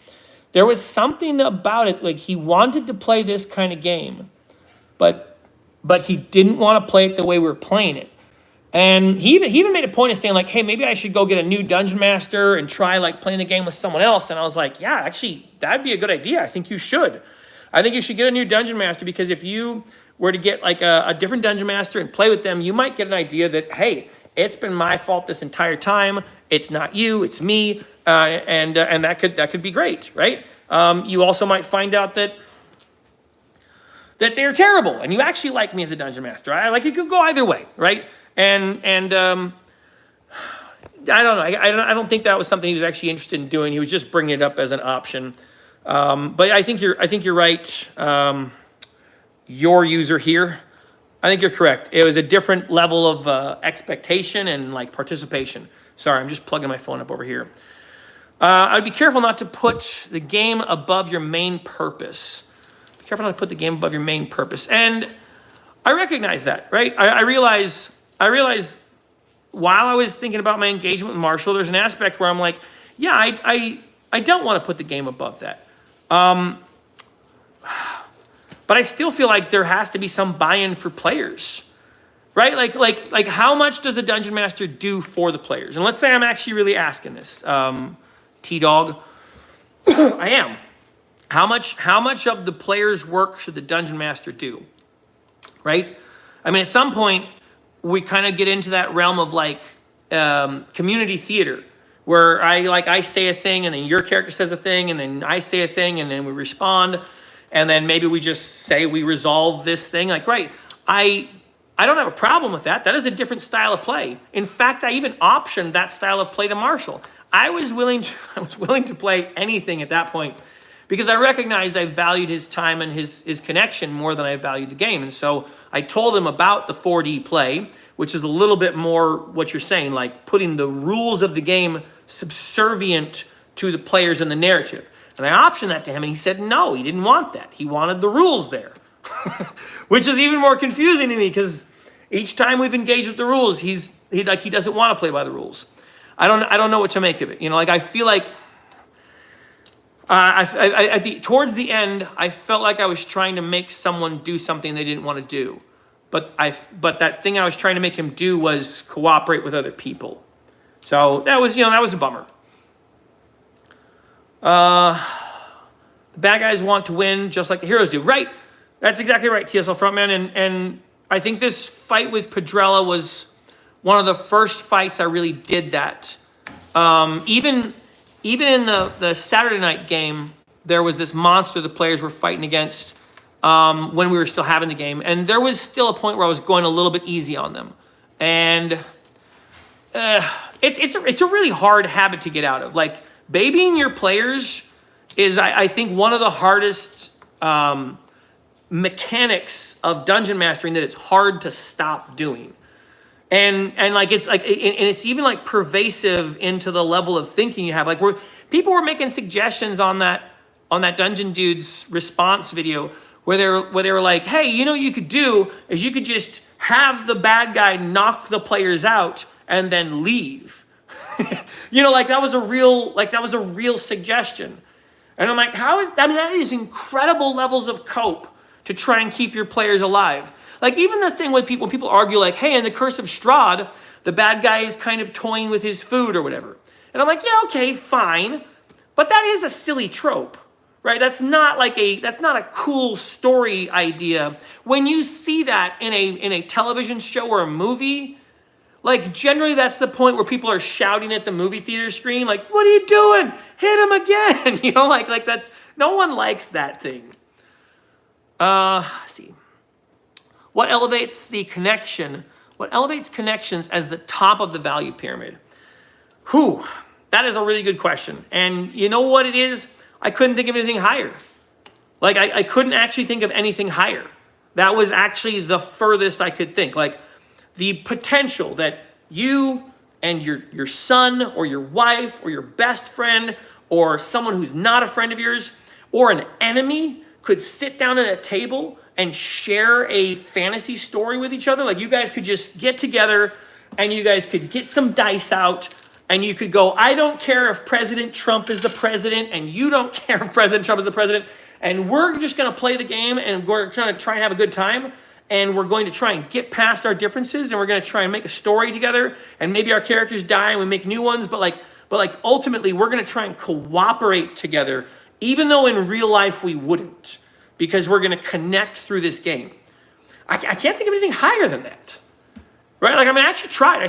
There was something about it, like he wanted to play this kind of game, but he didn't want to play it the way we were playing it. And he even made a point of saying, like, hey, maybe I should go get a new Dungeon Master and try, like, playing the game with someone else. And I was like, yeah, actually, that'd be a good idea. I think you should. I think you should get a new Dungeon Master, because if you were to get like a different Dungeon Master and play with them, you might get an idea that, hey, it's been my fault this entire time. It's not you, it's me, and that could be great, right? You also might find out that they're terrible, and you actually like me as a Dungeon Master. It could go either way, right? And I don't know. I don't think that was something he was actually interested in doing. He was just bringing it up as an option. But I think you're right. Your user here, I think you're correct. It was a different level of expectation and like participation. Sorry, I'm just plugging my phone up over here. I'd be careful not to put the game above your main purpose. Be careful not to put the game above your main purpose. And I recognize that, right? I realize while I was thinking about my engagement with Marshall, there's an aspect where I'm like, yeah, I don't want to put the game above that. But I still feel like there has to be some buy-in for players. right? Like how much does a dungeon master do for the players? And let's say I'm actually really asking this, T-Dog. I am. How much of the player's work should the dungeon master do? Right? I mean, at some point, we kind of get into that realm of like community theater, where I say a thing and then your character says a thing and then I say a thing and then we respond, and then maybe we just say we resolve this thing. Like, right, I don't have a problem with that. That is a different style of play. In fact, I even optioned that style of play to Marshall. I was willing to play anything at that point, because I recognized I valued his time and his connection more than I valued the game. And so I told him about the 4D play, which is a little bit more what you're saying, like putting the rules of the game subservient to the players and the narrative. And I optioned that to him, and he said no, he didn't want that. He wanted the rules there, which is even more confusing to me, because each time we've engaged with the rules, he doesn't want to play by the rules. I don't know what to make of it. You know, like I feel like towards the end, I felt like I was trying to make someone do something they didn't want to do. But that thing I was trying to make him do was cooperate with other people. So that was a bummer. The bad guys want to win just like the heroes do. Right. That's exactly right, TSL Frontman. And I think this fight with Pedrella was one of the first fights I really did that. Even in the Saturday night game, there was this monster the players were fighting against when we were still having the game. And there was still a point where I was going a little bit easy on them. And it's a really hard habit to get out of. Like, babying your players is, I think, one of the hardest mechanics of dungeon mastering that it's hard to stop doing. And it's even like pervasive into the level of thinking you have. Like, people were making suggestions on that Dungeon Dude's response video where they were like, hey, you know what you could do is you could just have the bad guy knock the players out and then leave. That was a real suggestion. And I'm like, that is incredible levels of cope to try and keep your players alive. Like, even the thing with people, when people argue like, hey, in the Curse of Strahd, the bad guy is kind of toying with his food or whatever. And I'm like, yeah, okay, fine. But that is a silly trope, right? That's not a cool story idea. When you see that in a television show or a movie, like, generally that's the point where people are shouting at the movie theater screen, like, what are you doing? Hit him again. Like that's, no one likes that thing. Let's see. What elevates the connection? What elevates connections as the top of the value pyramid? That is a really good question. And you know what it is? I couldn't think of anything higher. Like, I couldn't actually think of anything higher. That was actually the furthest I could think. Like, the potential that you and your son or your wife or your best friend or someone who's not a friend of yours or an enemy could sit down at a table and share a fantasy story with each other. Like, you guys could just get together and you guys could get some dice out and you could go, I don't care if President Trump is the president and you don't care if President Trump is the president, and we're just going to play the game and we're going to try and have a good time, and we're going to try and get past our differences, and we're going to try and make a story together, and maybe our characters die and we make new ones, but ultimately we're going to try and cooperate together, even though in real life we wouldn't, because we're going to connect through this game. I can't think of anything higher than that, right? Like, I mean, I actually tried. I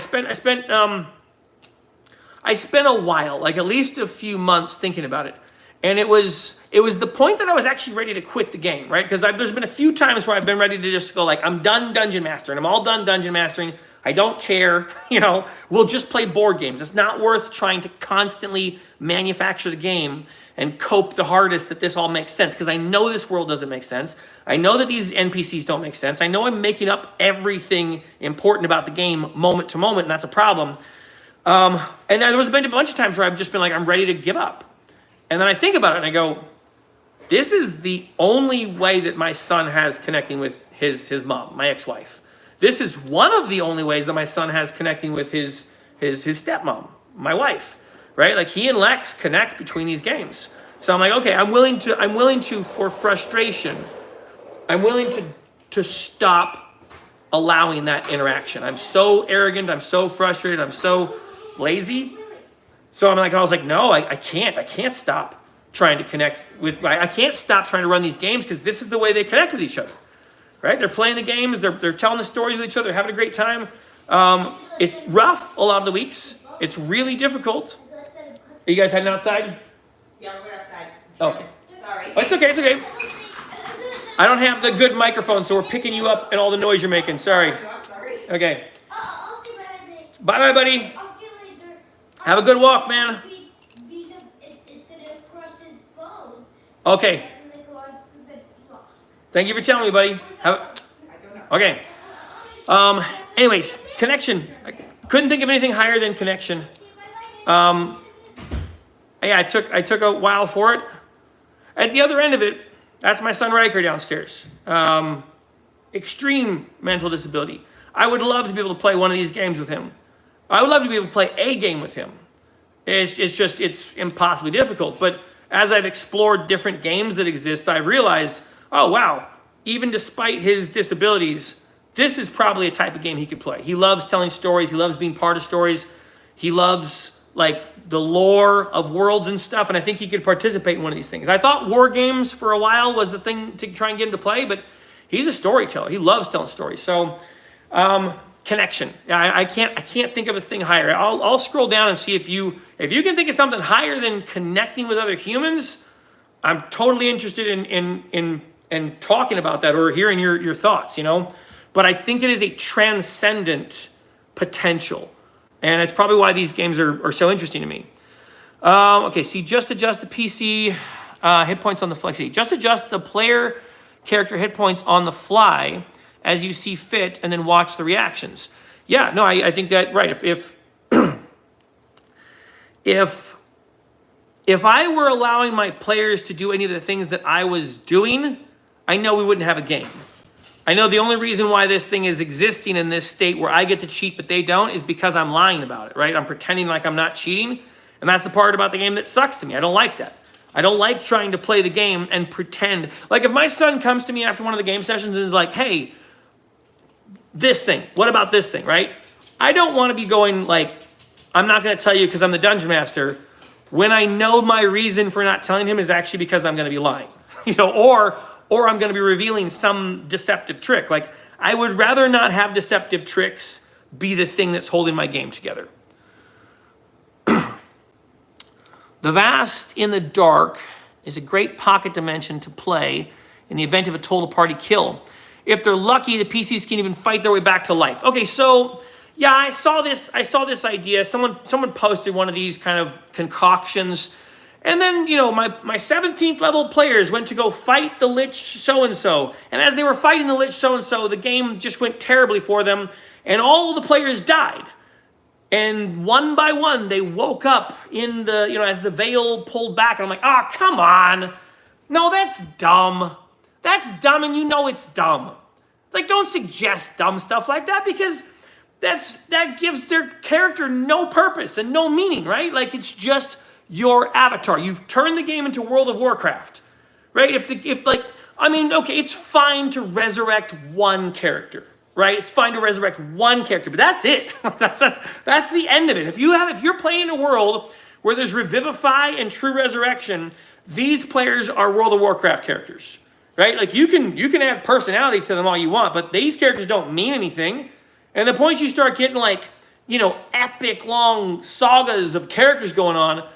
spent a while, like at least a few months, thinking about it, and it was the point that I was actually ready to quit the game, right? Because there's been a few times where I've been ready to just go, like, I'm done dungeon mastering. I'm all done dungeon mastering. I don't care. We'll just play board games. It's not worth trying to constantly manufacture the game and cope the hardest that this all makes sense, because I know this world doesn't make sense. I know that these NPCs don't make sense. I know I'm making up everything important about the game moment to moment, and that's a problem. And there was been a bunch of times where I've just been like, I'm ready to give up. And then I think about it and I go, this is the only way that my son has connecting with his mom, my ex-wife. This is one of the only ways that my son has connecting with his stepmom, my wife, right? Like, he and Lex connect between these games. So I'm like, okay, I'm willing to, for frustration, I'm willing to stop allowing that interaction. I'm so arrogant. I'm so frustrated. I'm so lazy. So I was like, no, I can't stop trying to connect with, I can't stop trying to run these games because this is the way they connect with each other, right? They're playing the games. They're telling the stories with each other. They're having a great time. It's rough a lot of the weeks. It's really difficult. Are you guys heading outside? Yeah, we're outside. Okay. Sorry. Oh, it's okay. It's okay. I don't have the good microphone, so we're picking you up and all the noise you're making. Sorry. I'm sorry. Okay. I'll see Bye, buddy. I'll see you later. Have a good walk, man. Because it's gonna crush his bones. Okay. Thank you for telling me, buddy. Okay. Anyways, connection. I couldn't think of anything higher than connection. Yeah, I took a while for it. At the other end of it, that's my son Riker downstairs. Extreme mental disability. I would love to be able to play one of these games with him. I would love to be able to play a game with him. It's impossibly difficult. But as I've explored different games that exist, I've realized, oh wow, even despite his disabilities, this is probably a type of game he could play. He loves telling stories. He loves being part of stories. He loves like the lore of worlds and stuff. And I think he could participate in one of these things. I thought war games for a while was the thing to try and get him to play, but he's a storyteller. He loves telling stories. So connection. I can't think of a thing higher. I'll scroll down and see if you can think of something higher than connecting with other humans. I'm totally interested in talking about that or hearing your thoughts, But I think it is a transcendent potential. And it's probably why these games are so interesting to me. Okay, see, just adjust the PC hit points on the fly. See, just adjust the player character hit points on the fly as you see fit, and then watch the reactions. Yeah, no, I think that, right, if I were allowing my players to do any of the things that I was doing, I know we wouldn't have a game. I know the only reason why this thing is existing in this state where I get to cheat but they don't is because I'm lying about it, right? I'm pretending like I'm not cheating, and that's the part about the game that sucks to me. I don't like that. I don't like trying to play the game and pretend. Like if my son comes to me after one of the game sessions and is like, hey, this thing, what about this thing, right? I don't want to be going like, I'm not going to tell you because I'm the dungeon master, when I know my reason for not telling him is actually because I'm going to be lying, or I'm going to be revealing some deceptive trick. Like, I would rather not have deceptive tricks be the thing that's holding my game together. The vast in the dark is a great pocket dimension to play in the event of a total party kill. If they're lucky, the PCs can even fight their way back to life. Okay, so yeah, I saw this idea. Someone posted one of these kind of concoctions. And then, my 17th level players went to go fight the Lich so-and-so. And as they were fighting the Lich so-and-so, the game just went terribly for them. And all the players died. And one by one, they woke up in the, as the veil pulled back. And I'm like, come on. No, that's dumb. That's dumb, and it's dumb. Like, don't suggest dumb stuff like that because that gives their character no purpose and no meaning, right? Like, it's just your avatar. You've turned the game into World of Warcraft, right? It's fine to resurrect one character, right? It's fine to resurrect one character, but that's it. that's the end of it. If you're playing in a world where there's revivify and true resurrection, these players are World of Warcraft characters, right? Like you can add personality to them all you want, but these characters don't mean anything. And the point you start getting epic long sagas of characters going on,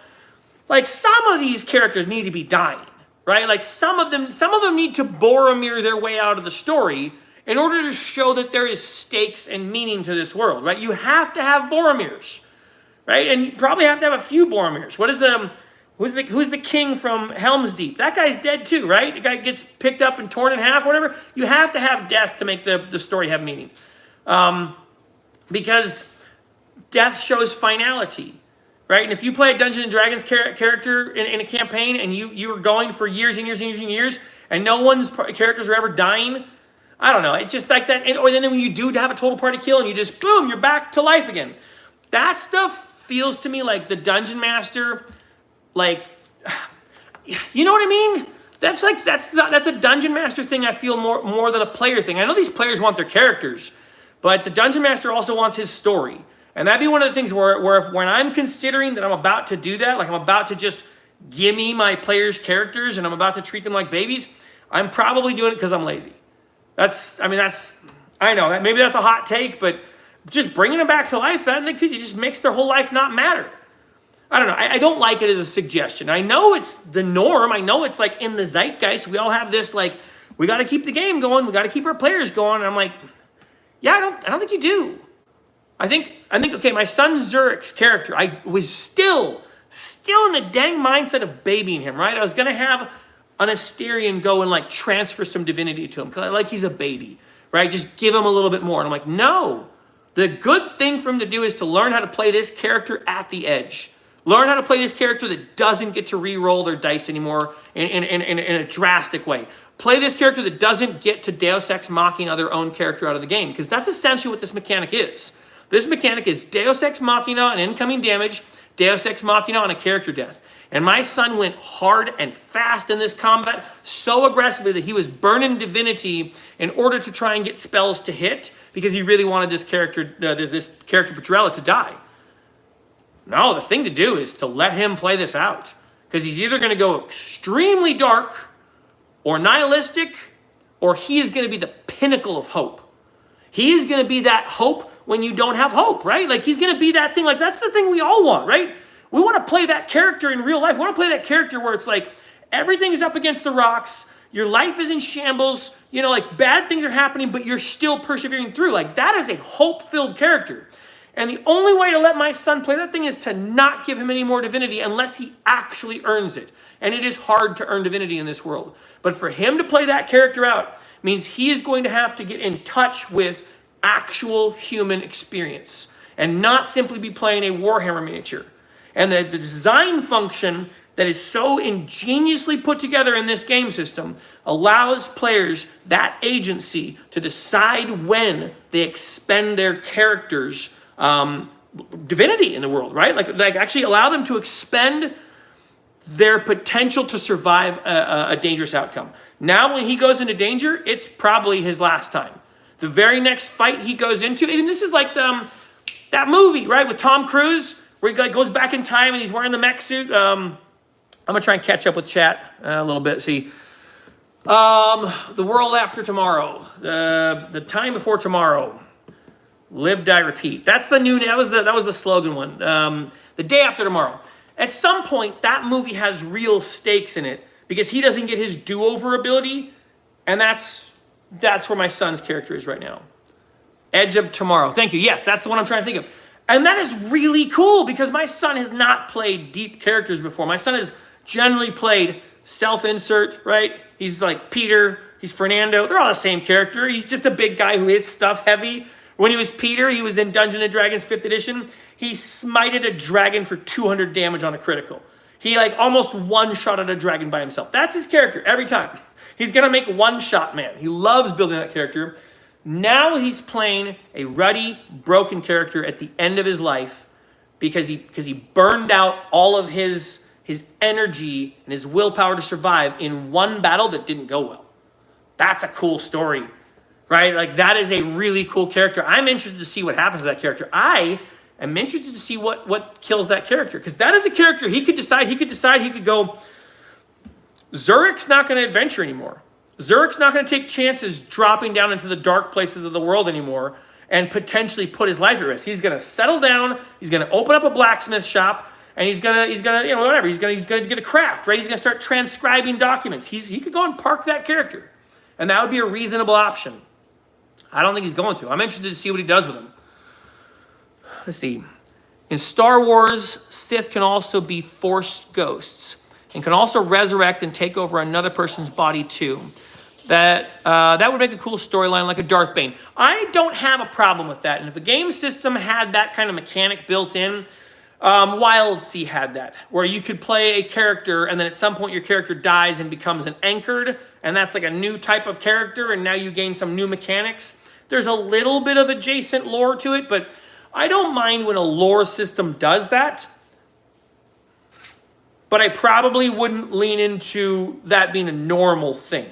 like some of these characters need to be dying, right? Like some of them need to Boromir their way out of the story in order to show that there is stakes and meaning to this world, right? You have to have Boromirs, right? And you probably have to have a few Boromirs. Who's the king from Helm's Deep? That guy's dead too, right? The guy gets picked up and torn in half, whatever. You have to have death to make the story have meaning. Because death shows finality, right? And if you play a Dungeons and Dragons character in a campaign and you were going for years and years and years and years and no one's characters are ever dying, I don't know. It's just like that. Or then when you do have a total party kill and you just, boom, you're back to life again. That stuff feels to me like the Dungeon Master, you know what I mean? That's a Dungeon Master thing I feel more than a player thing. I know these players want their characters, But the Dungeon Master also wants his story. And that'd be one of the things where when I'm considering that I'm about to do that, like I'm about to just gimme my players' characters and I'm about to treat them like babies, I'm probably doing it because I'm lazy. I know that maybe that's a hot take, but just bringing them back to life, it just makes their whole life not matter. I don't know. I don't like it as a suggestion. I know it's the norm. I know it's like in the zeitgeist. We all have this like, we got to keep the game going. We got to keep our players going. And I'm like, yeah, I don't think you do. I think, okay, my son Zurich's character, I was still in the dang mindset of babying him, right? I was going to have an Asterian go and like transfer some divinity to him because like he's a baby, right? Just give him a little bit more. And I'm like, no, the good thing for him to do is to learn how to play this character at the edge. Learn how to play this character that doesn't get to re-roll their dice anymore in a drastic way. Play this character that doesn't get to Deus Ex Machina their own character out of the game, because that's essentially what this mechanic is. This mechanic is Deus Ex Machina on incoming damage, Deus Ex Machina on a character death. And my son went hard and fast in this combat, so aggressively that he was burning Divinity in order to try and get spells to hit, because he really wanted this character Petrella to die. No, the thing to do is to let him play this out, because he's either going to go extremely dark or nihilistic, or he is going to be the pinnacle of hope. He's going to be that hope when you don't have hope, right? Like he's going to be that thing. Like that's the thing we all want, right? We want to play that character in real life. We want to play that character where it's like everything's up against the rocks. Your life is in shambles. You know, like bad things are happening, but you're still persevering through. Like that is a hope-filled character. And the only way to let my son play that thing is to not give him any more divinity unless he actually earns it. And it is hard to earn divinity in this world. But for him to play that character out means he is going to have to get in touch with actual human experience and not simply be playing a Warhammer miniature. And the design function that is so ingeniously put together in this game system allows players that agency to decide when they expend their characters' divinity in the world, right? Like actually allow them to expend their potential to survive a dangerous outcome. Now when he goes into danger, it's probably his last time. The very next fight he goes into, and this is like that movie, right, with Tom Cruise, where he like goes back in time and he's wearing the mech suit. I'm gonna try and catch up with chat a little bit. See, the world after tomorrow, the time before tomorrow, live, die, repeat. That's the new. That was the slogan one. The day after tomorrow. At some point, that movie has real stakes in it because he doesn't get his do-over ability, and that's where my son's character is right now. Edge of Tomorrow. Thank you. Yes, that's the one I'm trying to think of. And that is really cool because my son has not played deep characters before. My son has generally played self-insert, right? He's like Peter, he's Fernando. They're all the same character. He's just a big guy who hits stuff heavy. When he was Peter, he was in Dungeons & Dragons 5th edition. He smited a dragon for 200 damage on a critical. He like almost one-shot at a dragon by himself. That's his character every time. He's going to make one-shot man. He loves building that character. Now he's playing a ruddy, broken character at the end of his life because he burned out all of his energy and his willpower to survive in one battle that didn't go well. That's a cool story, right? Like that is a really cool character. I'm interested to see what happens to that character. I am interested to see what kills that character because that is a character he could decide he could go, Zurich's not going to adventure anymore. Zurich's not going to take chances dropping down into the dark places of the world anymore and potentially put his life at risk. He's going to settle down. He's going to open up a blacksmith shop, and he's going to you know whatever. He's going to get a craft, right? He's going to start transcribing documents. He could go and park that character, and that would be a reasonable option. I don't think he's going to. I'm interested to see what he does with him. Let's see. In Star Wars, Sith can also be forced ghosts and can also resurrect and take over another person's body too. That would make a cool storyline, like a Darth Bane. I don't have a problem with that. And if a game system had that kind of mechanic built in, Wild Sea had that, where you could play a character and then at some point your character dies and becomes an anchored, and that's like a new type of character, and now you gain some new mechanics. There's a little bit of adjacent lore to it, but I don't mind when a lore system does that. But I probably wouldn't lean into that being a normal thing.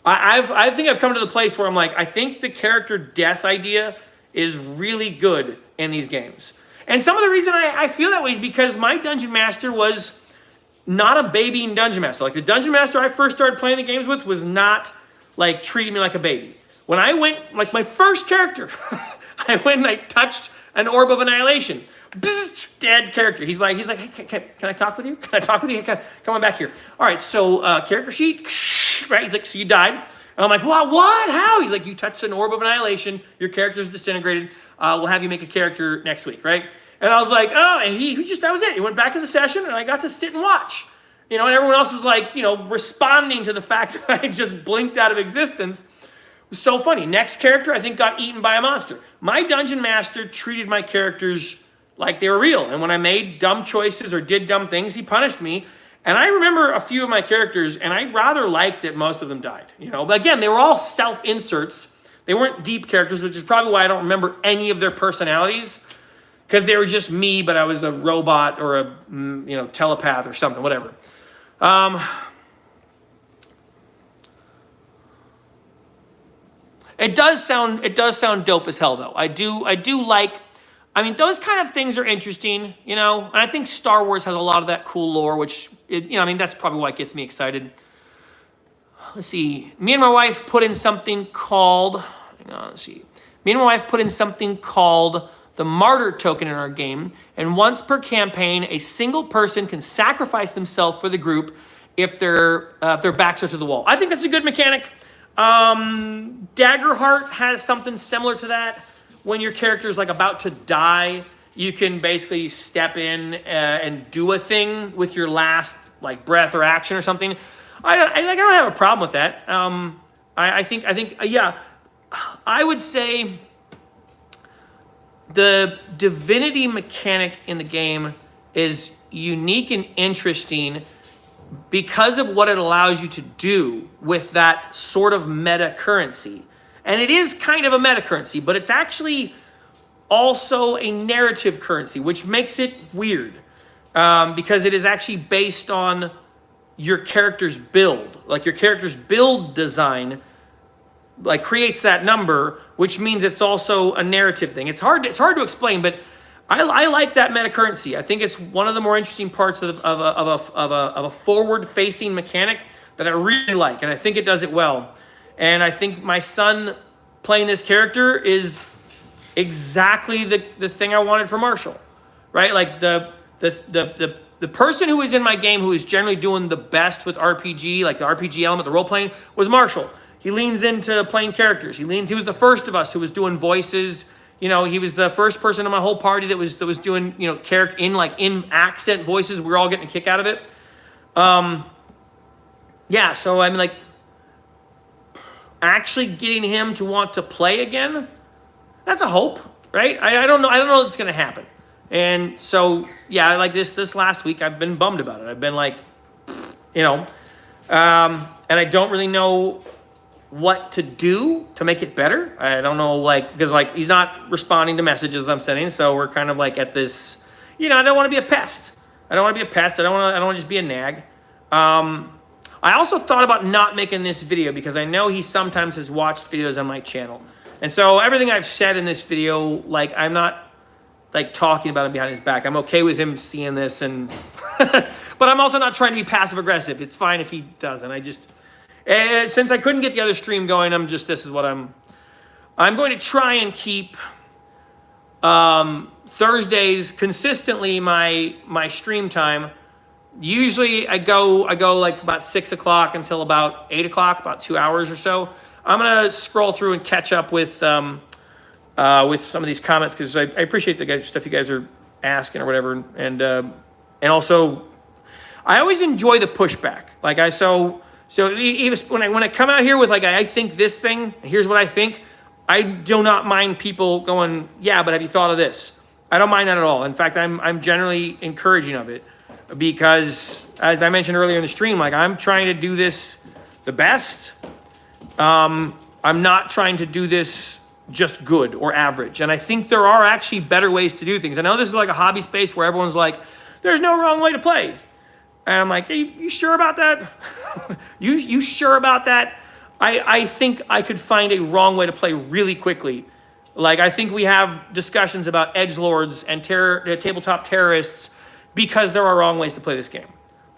I think I've come to the place where I'm like, I think the character death idea is really good in these games. And some of the reason I feel that way is because my Dungeon Master was not a baby Dungeon Master. Like the Dungeon Master I first started playing the games with was not like treating me like a baby. When I went, like my first character, I went and I touched an Orb of Annihilation. Bzzz, dead character. He's like, hey, can I talk with you? Can I talk with you? Come on back here. All right, so character sheet, right? He's like, so you died. And I'm like, what? How? He's like, you touched an Orb of Annihilation. Your character's disintegrated. We'll have you make a character next week, right? And I was like, oh, and he just, that was it. He went back to the session and I got to sit and watch. You know, and everyone else was like, you know, responding to the fact that I just blinked out of existence. It was so funny. Next character, I think, got eaten by a monster. My Dungeon Master treated my characters like they were real. And when I made dumb choices or did dumb things, he punished me. And I remember a few of my characters, and I rather liked that most of them died. You know, but again, they were all self-inserts. They weren't deep characters, which is probably why I don't remember any of their personalities, because they were just me, but I was a robot or a telepath or something, whatever. It does sound dope as hell, though. I do like. I mean, those kind of things are interesting, you know. And I think Star Wars has a lot of that cool lore, which that's probably why it gets me excited. Let's see. Me and my wife put in something called. Me and my wife put in something called the Martyr Token in our game, and once per campaign, a single person can sacrifice themselves for the group if their backs are to the wall. I think that's a good mechanic. Daggerheart has something similar to that. When your character is like about to die, you can basically step in and do a thing with your last like breath or action or something. I don't have a problem with that. I think I would say the Divinity mechanic in the game is unique and interesting because of what it allows you to do with that sort of meta currency. And it is kind of a meta currency, but it's actually also a narrative currency, which makes it weird because it is actually based on your character's build. Like your character's build design like creates that number, which means it's also a narrative thing. It's hard to explain, but I like that meta currency. I think it's one of the more interesting parts of a forward-facing mechanic that I really like, and I think it does it well. And I think my son playing this character is exactly the thing I wanted for Marshall, right? Like the person who is in my game who is generally doing the best with RPG, like the RPG element, the role playing, was Marshall. He leans into playing characters. He was the first of us who was doing voices. You know, he was the first person in my whole party that was doing, character in accent voices. We were all getting a kick out of it. Yeah, so I mean, like, actually getting him to want to play again, that's a hope, right? I don't know if it's going to happen. And so, yeah, like this last week, I've been bummed about it. I've been like, and I don't really know what to do to make it better. I don't know, because he's not responding to messages I'm sending. So we're kind of like at this, I don't want to be a pest. I don't want to just be a nag. I also thought about not making this video because I know he sometimes has watched videos on my channel. And so everything I've said in this video, I'm not talking about him behind his back. I'm okay with him seeing this, and but I'm also not trying to be passive aggressive. It's fine if he doesn't. Since I couldn't get the other stream going, this is what I'm going to try and keep Thursdays consistently my stream time. Usually I go like about 6 o'clock until about 8 o'clock, about 2 hours or so. I'm gonna scroll through and catch up with some of these comments because I appreciate the stuff you guys are asking or whatever, and also I always enjoy the pushback. So even when I come out here with I think this thing, and here's what I think, I do not mind people going, yeah, but have you thought of this? I don't mind that at all. In fact, I'm generally encouraging of it. Because, as I mentioned earlier in the stream, I'm trying to do this the best. I'm not trying to do this just good or average. And I think there are actually better ways to do things. I know this is like a hobby space where everyone's like, there's no wrong way to play. And I'm like, hey, you sure about that? you sure about that? I think I could find a wrong way to play really quickly. Like, I think we have discussions about edgelords and tabletop terrorists because there are wrong ways to play this game.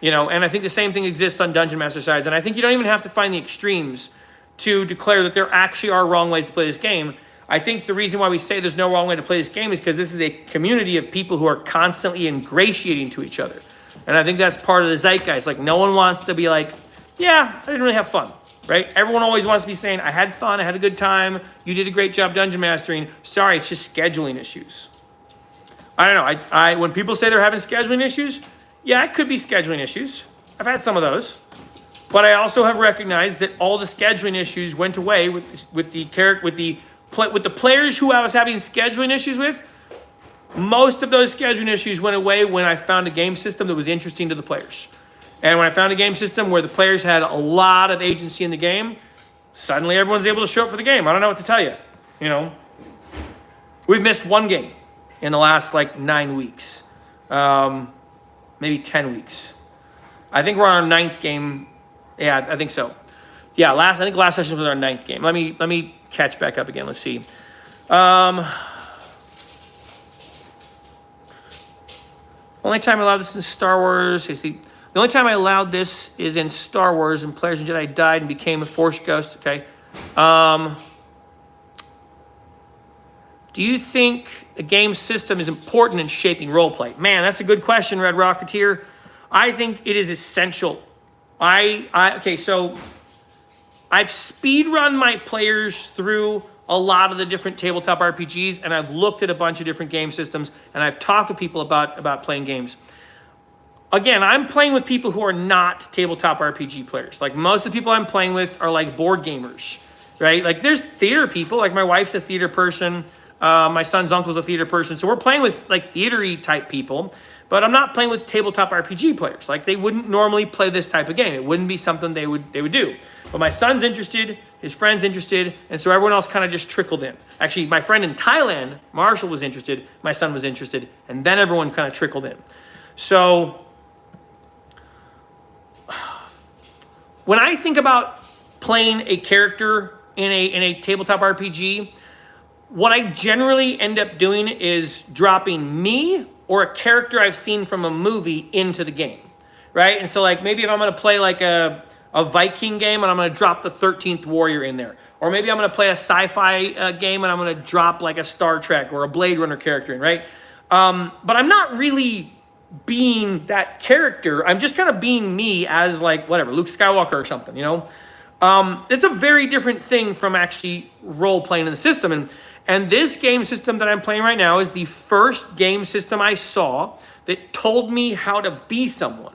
You know, and I think the same thing exists on Dungeon Master sides. And I think you don't even have to find the extremes to declare that there actually are wrong ways to play this game. I think the reason why we say there's no wrong way to play this game is because this is a community of people who are constantly ingratiating to each other. And I think that's part of the zeitgeist. Like, no one wants to be like, yeah, I didn't really have fun, right? Everyone always wants to be saying, I had fun, I had a good time, you did a great job dungeon mastering. Sorry, it's just scheduling issues. I don't know. I when people say they're having scheduling issues, yeah, it could be scheduling issues. I've had some of those. But I also have recognized that all the scheduling issues went away with the players who I was having scheduling issues with. Most of those scheduling issues went away when I found a game system that was interesting to the players. And when I found a game system where the players had a lot of agency in the game, suddenly everyone's able to show up for the game. I don't know what to tell you. You know, we've missed one game in the last like 9 weeks, maybe 10 weeks. I think we're on our 9th game. Yeah, I think so. Yeah, I think last session was our 9th game. Let me catch back up again. Let's see. Only time I allowed this in Star Wars. The only time I allowed this is in Star Wars, and players and Jedi died and became a Force ghost. Okay. Do you think a game system is important in shaping roleplay? Man, that's a good question, Red Rocketeer. I think it is essential. Okay, so I've speedrun my players through a lot of the different tabletop RPGs, and I've looked at a bunch of different game systems, and I've talked to people about playing games. Again, I'm playing with people who are not tabletop RPG players. Like, most of the people I'm playing with are like board gamers, right? Like, there's theater people. Like, my wife's a theater person. My son's uncle's a theater person. So we're playing with like theater-y type people, but I'm not playing with tabletop RPG players. Like, they wouldn't normally play this type of game. It wouldn't be something they would do. But my son's interested, his friend's interested, and so everyone else kind of just trickled in. Actually, my friend in Thailand, Marshall, was interested, my son was interested, and then everyone kind of trickled in. So when I think about playing a character in a tabletop RPG, what I generally end up doing is dropping me or a character I've seen from a movie into the game, right? And so, like, maybe if I'm going to play like a Viking game and I'm going to drop the 13th Warrior in there, or maybe I'm going to play a sci-fi game and I'm going to drop like a Star Trek or a Blade Runner character in, right? But I'm not really being that character. I'm just kind of being me as, like, whatever, Luke Skywalker or something, you know? It's a very different thing from actually role-playing in the system. And this game system that I'm playing right now is the first game system I saw that told me how to be someone.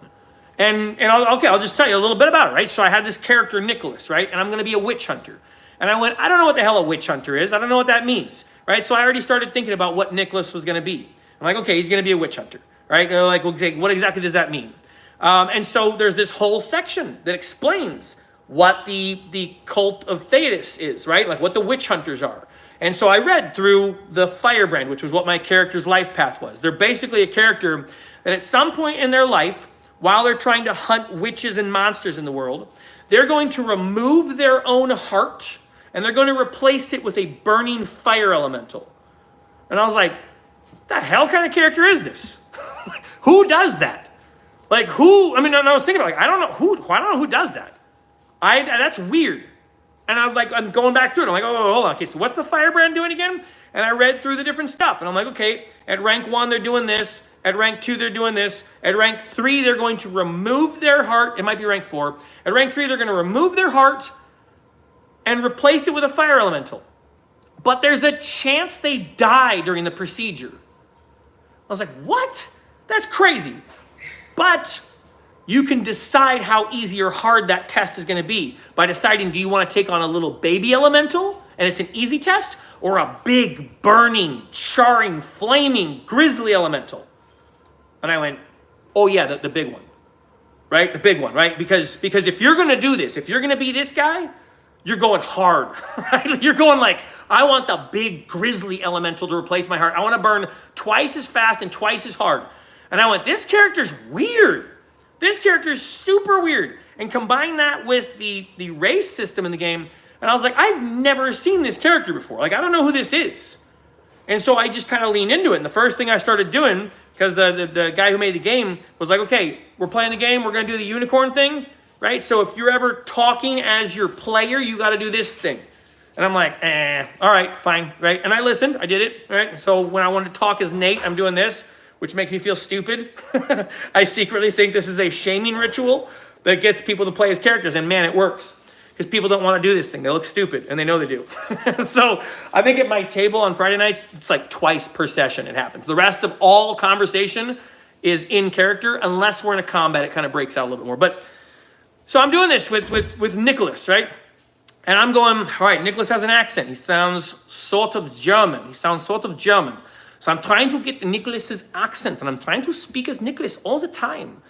And I'll just tell you a little bit about it, right? So I had this character, Nicholas, right? And I'm going to be a witch hunter. And I went, I don't know what the hell a witch hunter is. I don't know what that means, right? So I already started thinking about what Nicholas was going to be. I'm like, okay, he's going to be a witch hunter, right? And like, what exactly does that mean? And so there's this whole section that explains what the cult of Thetis is, right? Like what the witch hunters are. And so I read through the Firebrand, which was what my character's life path was. They're basically a character that at some point in their life, while they're trying to hunt witches and monsters in the world, they're going to remove their own heart and they're going to replace it with a burning fire elemental. And I was like, the hell kind of character is this? Who does that? Like, who? I mean, I was thinking about, like, I don't know who does that. That's weird. And I'm going back through it. I'm like, oh, hold on. Okay, so what's the Firebrand doing again? And I read through the different stuff. And I'm like, okay, at rank 1, they're doing this. At rank 2, they're doing this. At rank 3, they're going to remove their heart. It might be rank 4. At rank 3, they're going to remove their heart and replace it with a fire elemental. But there's a chance they die during the procedure. I was like, what? That's crazy. But you can decide how easy or hard that test is going to be by deciding, do you want to take on a little baby elemental and it's an easy test, or a big, burning, charring, flaming, grisly elemental? And I went, oh yeah, the big one, right? The big one, right? Because if you're going to do this, if you're going to be this guy, you're going hard, right? You're going like, I want the big, grisly elemental to replace my heart. I want to burn twice as fast and twice as hard. And I went, this character's weird. This character is super weird. And combine that with the race system in the game, And I was like, I've never seen this character before. Like, I don't know who this is. And so I just kind of leaned into it. And the first thing I started doing, because the guy who made the game was like, okay, we're playing the game. We're going to do the unicorn thing, right? So if you're ever talking as your player, you got to do this thing. And I'm like, all right, fine, right? And I listened. I did it, right? So when I wanted to talk as Nate, I'm doing this, which makes me feel stupid. I secretly think this is a shaming ritual that gets people to play as characters. And man, it works. Because people don't want to do this thing. They look stupid, and they know they do. So I think at my table on Friday nights, it's like twice per session it happens. The rest of all conversation is in character. Unless we're in a combat, it kind of breaks out a little bit more. But so I'm doing this with Nicholas, right? And I'm going, all right, Nicholas has an accent. He sounds sort of German. So I'm trying to get Nicholas's accent, and I'm trying to speak as Nicholas all the time.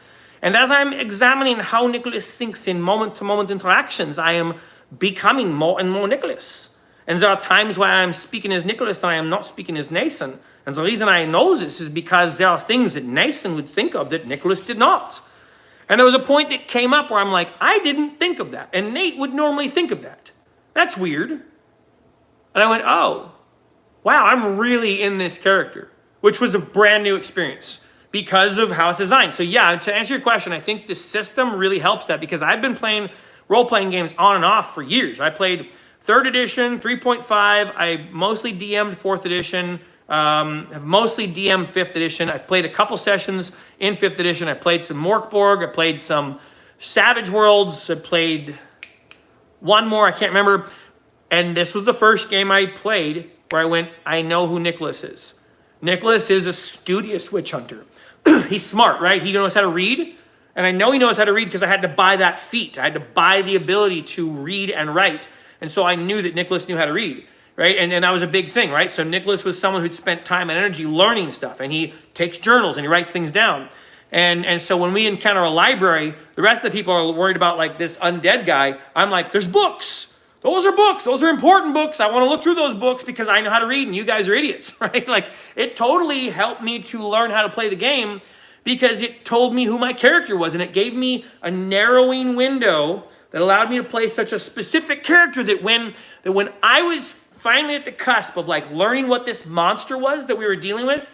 And as I'm examining how Nicholas thinks in moment-to-moment interactions, I am becoming more and more Nicholas. And there are times where I'm speaking as Nicholas and I am not speaking as Nathan. And the reason I know this is because there are things that Nathan would think of that Nicholas did not. And there was a point that came up where I'm like, I didn't think of that. And Nate would normally think of that. That's weird. And I went, oh, wow, I'm really in this character, which was a brand new experience. Because of how it's designed. So yeah, to answer your question, I think the system really helps that because I've been playing role-playing games on and off for years. I played 3rd edition, 3.5. I mostly DM'd 4th edition. Have mostly DM'd 5th edition. I've played a couple sessions in 5th edition. I played some Morkborg. I played some Savage Worlds. I played one more. I can't remember. And this was the first game I played where I went, I know who Nicholas is. Nicholas is a studious witch hunter. He's smart, right? He knows how to read. And I know he knows how to read because I had to buy that feat. I had to buy the ability to read and write. And so I knew that Nicholas knew how to read, right? And that was a big thing, right? So Nicholas was someone who'd spent time and energy learning stuff. And he takes journals and he writes things down. And so when we encounter a library, the rest of the people are worried about like this undead guy. I'm like, there's books. Those are books. Those are important books. I want to look through those books because I know how to read and you guys are idiots, right? Like it totally helped me to learn how to play the game because it told me who my character was and it gave me a narrowing window that allowed me to play such a specific character that when I was finally at the cusp of like learning what this monster was that we were dealing with,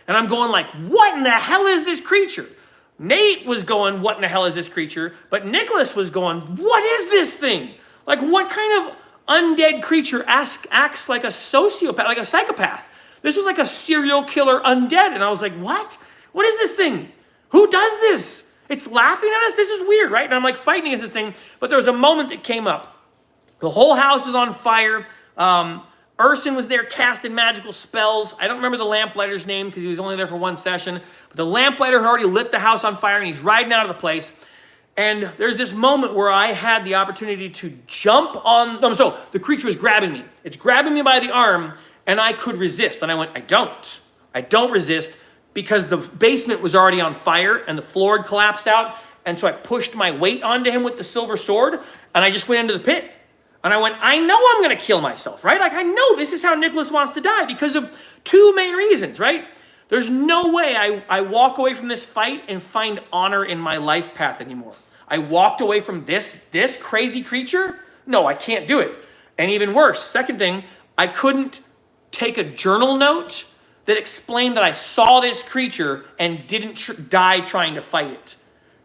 and I'm going like, what in the hell is this creature? Nate was going, what in the hell is this creature? But Nicholas was going, what is this thing? Like, what kind of undead creature acts like a sociopath, like a psychopath? This was like a serial killer undead. And I was like, what? What is this thing? Who does this? It's laughing at us? This is weird, right? And I'm like fighting against this thing. But there was a moment that came up. The whole house was on fire. Urson was there casting magical spells. I don't remember the lamplighter's name because he was only there for one session. But the lamplighter had already lit the house on fire and he's riding out of the place. And there's this moment where I had the opportunity to jump on, so the creature was grabbing me. It's grabbing me by the arm and I could resist. And I went, I don't resist because the basement was already on fire and the floor had collapsed out. And so I pushed my weight onto him with the silver sword and I just went into the pit. And I went, I know I'm going to kill myself, right? Like I know this is how Nicholas wants to die because of two main reasons, right? There's no way I walk away from this fight and find honor in my life path anymore. I walked away from this crazy creature. No, I can't do it. And even worse, second thing, I couldn't take a journal note that explained that I saw this creature and didn't die trying to fight it,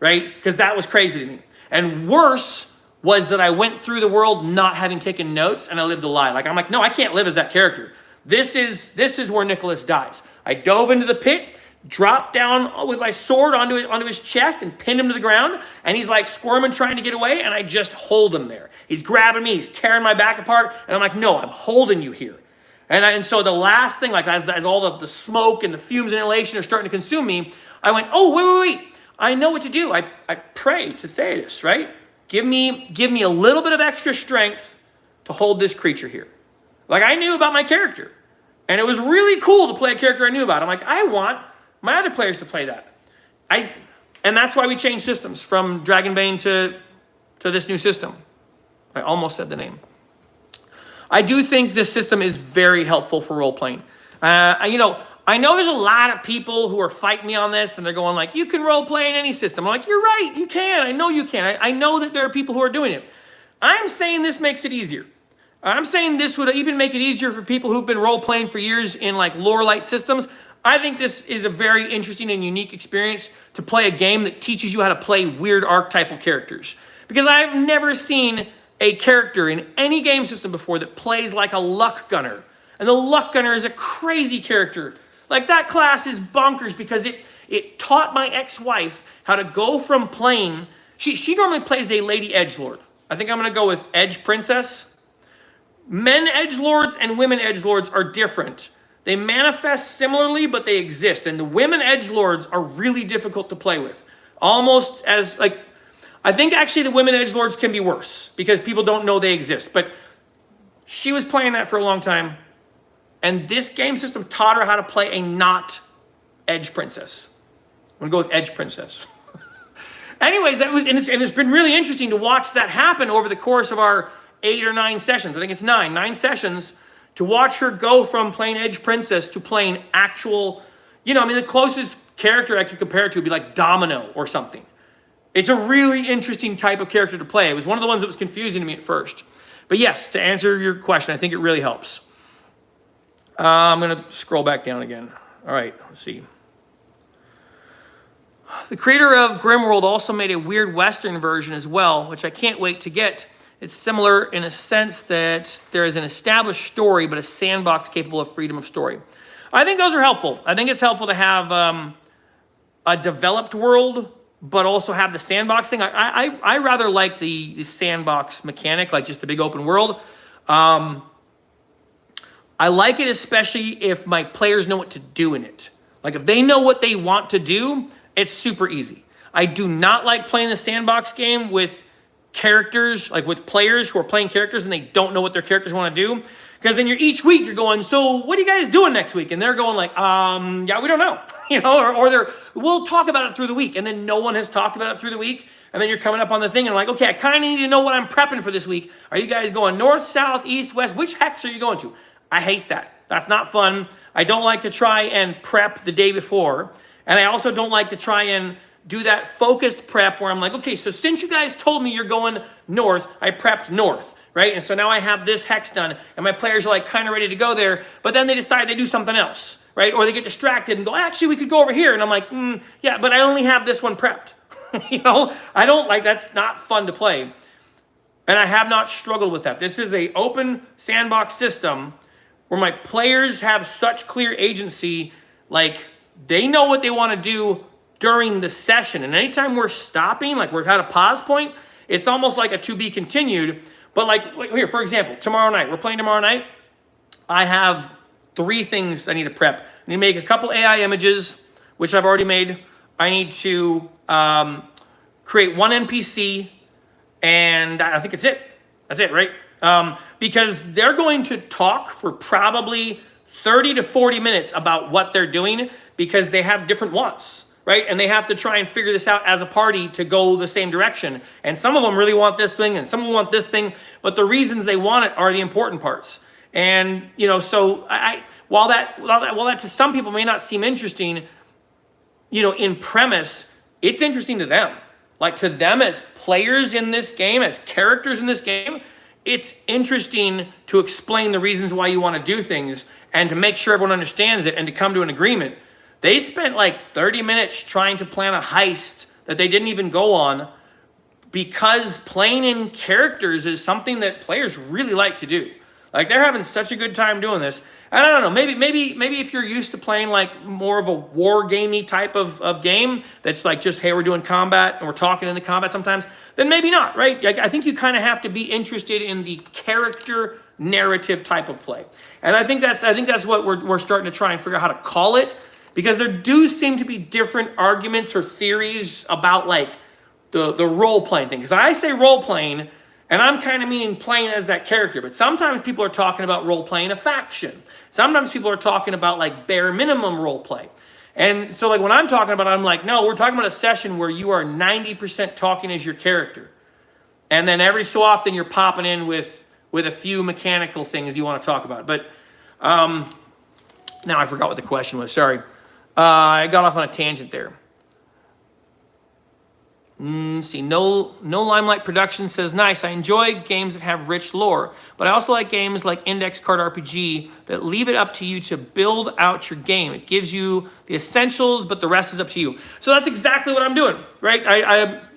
right? Because that was crazy to me. And worse was that I went through the world not having taken notes and I lived a lie. Like I'm like, no, I can't live as that character. This is where Nicholas dies. I dove into the pit, dropped down with my sword onto his chest and pinned him to the ground. And he's like squirming, trying to get away. And I just hold him there. He's grabbing me. He's tearing my back apart. And I'm like, no, I'm holding you here. And so the last thing, like as all the smoke and the fumes and inhalation are starting to consume me, I went, oh, wait. I know what to do. I pray to Thetis, right? Give me a little bit of extra strength to hold this creature here. Like I knew about my character. And it was really cool to play a character I knew about. I'm like, I want my other players to play that. And that's why we changed systems from Dragonbane to this new system. I almost said the name. I do think this system is very helpful for role-playing. I know there's a lot of people who are fighting me on this, and they're going like, you can role-play in any system. I'm like, you're right, you can. I know you can. I know that there are people who are doing it. I'm saying this makes it easier. I'm saying this would even make it easier for people who've been role-playing for years in like lore-light systems. I think this is a very interesting and unique experience to play a game that teaches you how to play weird archetypal characters. Because I've never seen a character in any game system before that plays like a luck gunner. And the luck gunner is a crazy character. Like that class is bonkers because it taught my ex-wife how to go from playing, she normally plays a lady edgelord. I think I'm gonna go with edge princess. Men edgelords and women edgelords are different. They manifest similarly, but they exist. And the women edgelords are really difficult to play with. Almost as like, I think actually the women edgelords can be worse because people don't know they exist. But she was playing that for a long time. And this game system taught her how to play a not edge princess. I'm gonna go with edge princess. Anyways, that was, and it's been really interesting to watch that happen over the course of our 8 or 9 sessions. I think it's 9 sessions to watch her go from playing edge princess to playing actual, you know, I mean, the closest character I could compare it to would be like Domino or something. It's a really interesting type of character to play. It was one of the ones that was confusing to me at first. But yes, to answer your question, I think it really helps. I'm going to scroll back down again. All right, let's see. The creator of Grimworld also made a weird Western version as well, which I can't wait to get. It's similar in a sense that there is an established story, but a sandbox capable of freedom of story. I think those are helpful. I think it's helpful to have a developed world, but also have the sandbox thing. I rather like the sandbox mechanic, like just the big open world. I like it especially if my players know what to do in it. Like if they know what they want to do, it's super easy. I do not like playing the sandbox game with characters, like with players who are playing characters and they don't know what their characters want to do. Because then each week you're going, so what are you guys doing next week? And they're going like, yeah, we don't know. You know, or we'll talk about it through the week. And then no one has talked about it through the week. And then you're coming up on the thing and I'm like, okay, I kind of need to know what I'm prepping for this week. Are you guys going north, south, east, west? Which hex are you going to? I hate that. That's not fun. I don't like to try and prep the day before. And I also don't like to try and do that focused prep where I'm like, okay, so since you guys told me you're going north, I prepped north, right? And so now I have this hex done and my players are like kind of ready to go there, but then they decide they do something else, right? Or they get distracted and go, actually, we could go over here. And I'm like, yeah, but I only have this one prepped. You know, I don't like, that's not fun to play. And I have not struggled with that. This is an open sandbox system where my players have such clear agency, like they know what they want to do during the session. And anytime we're stopping, like we're at a pause point, it's almost like a to be continued. But like here, for example, tomorrow night, we're playing tomorrow night. I have 3 things I need to prep. I need to make a couple AI images, which I've already made. I need to create 1 NPC, and I think it's it. That's it, right? Because they're going to talk for probably 30 to 40 minutes about what they're doing because they have different wants, right? And they have to try and figure this out as a party to go the same direction. And some of them really want this thing and some of them want this thing, but the reasons they want it are the important parts. And, you know, so while that to some people may not seem interesting, you know, in premise, it's interesting to them. Like to them as players in this game, as characters in this game, it's interesting to explain the reasons why you want to do things and to make sure everyone understands it and to come to an agreement. They spent like 30 minutes trying to plan a heist that they didn't even go on because playing in characters is something that players really like to do. Like they're having such a good time doing this. And I don't know, maybe if you're used to playing like more of a war gamey type of game that's like just, hey, we're doing combat and we're talking in the combat sometimes, then maybe not, right? Like, I think you kind of have to be interested in the character narrative type of play. And I think that's what we're starting to try and figure out how to call it, because there do seem to be different arguments or theories about like the role-playing thing. Because I say role-playing, and I'm kind of meaning playing as that character, but sometimes people are talking about role-playing a faction. Sometimes people are talking about like bare minimum role play. And so like when I'm talking about it, I'm like, no, we're talking about a session where you are 90% talking as your character. And then every so often you're popping in with a few mechanical things you want to talk about. But now I forgot what the question was, sorry. I got off on a tangent there. See, no Limelight Productions says, nice, I enjoy games that have rich lore, but I also like games like Index Card RPG that leave it up to you to build out your game. It gives you the essentials, but the rest is up to you. So that's exactly what I'm doing, right?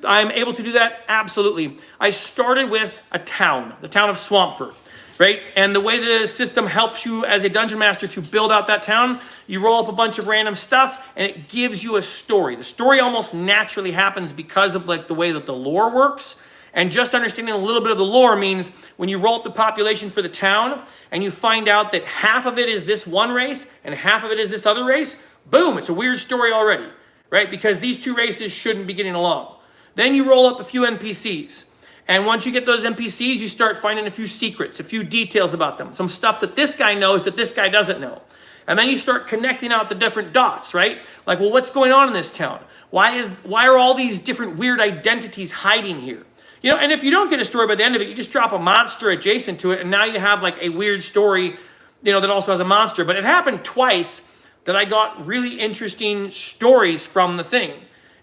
I'm able to do that, absolutely. I started with a town, the town of Swampford, right? And the way the system helps you as a dungeon master to build out that town, you roll up a bunch of random stuff and it gives you a story. The story almost naturally happens because of like the way that the lore works. And just understanding a little bit of the lore means when you roll up the population for the town and you find out that half of it is this one race and half of it is this other race, boom, it's a weird story already, right? Because these two races shouldn't be getting along. Then you roll up a few NPCs. And once you get those NPCs, you start finding a few secrets, a few details about them, some stuff that this guy knows that this guy doesn't know. And then you start connecting out the different dots, right? Like, well, what's going on in this town? Why are all these different weird identities hiding here? You know, and if you don't get a story by the end of it, you just drop a monster adjacent to it, and now you have like a weird story, you know, that also has a monster. But it happened twice that I got really interesting stories from the thing.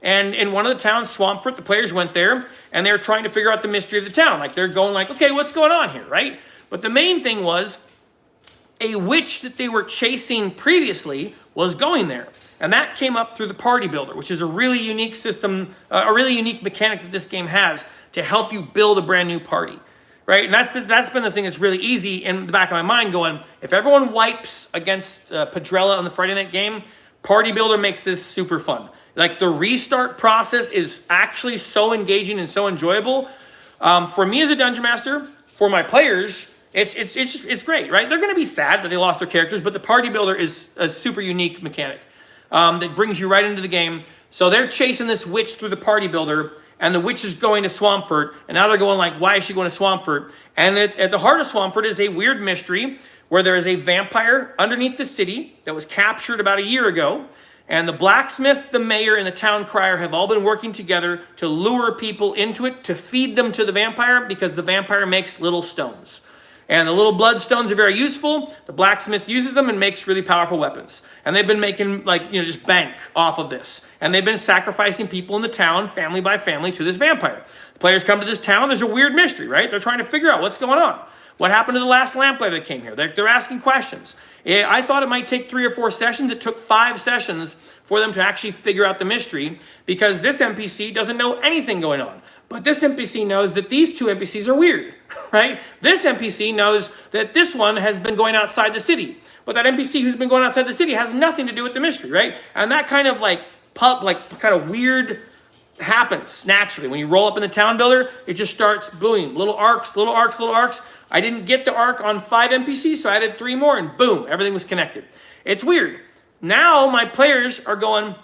And in one of the towns, Swampford, the players went there, and they were trying to figure out the mystery of the town. Like, they're going like, okay, what's going on here, right? But the main thing was a witch that they were chasing previously was going there. And that came up through the party builder, which is a really unique system, a really unique mechanic that this game has to help you build a brand new party, right? And that's been the thing that's really easy in the back of my mind going, if everyone wipes against Padrella on the Friday night game, party builder makes this super fun. Like, the restart process is actually so engaging and so enjoyable. For me as a dungeon master, for my players, it's great, right? They're going to be sad that they lost their characters, but the party builder is a super unique mechanic that brings you right into the game. So they're chasing this witch through the party builder, and the witch is going to Swampford, and now they're going like, why is she going to Swampford? And at the heart of Swampford is a weird mystery where there is a vampire underneath the city that was captured about a year ago. And the blacksmith, the mayor, and the town crier have all been working together to lure people into it, to feed them to the vampire, because the vampire makes little stones. And the little blood stones are very useful. The blacksmith uses them and makes really powerful weapons. And they've been making, like, you know, just bank off of this. And they've been sacrificing people in the town, family by family, to this vampire. The players come to this town, there's a weird mystery, right? They're trying to figure out what's going on. What happened to the last lamplighter that came here? They're asking questions. I thought it might take 3 or 4 sessions. It took 5 sessions for them to actually figure out the mystery, because this NPC doesn't know anything going on. But this NPC knows that these 2 NPCs are weird, right? This NPC knows that this one has been going outside the city. But that NPC who's been going outside the city has nothing to do with the mystery, right? And that kind of kind of weird happens naturally. When you roll up in the town builder, it just starts boom, little arcs, little arcs, little arcs. I didn't get the arc on 5 NPCs, so I added 3 more, and boom, everything was connected. It's weird. Now my players are going,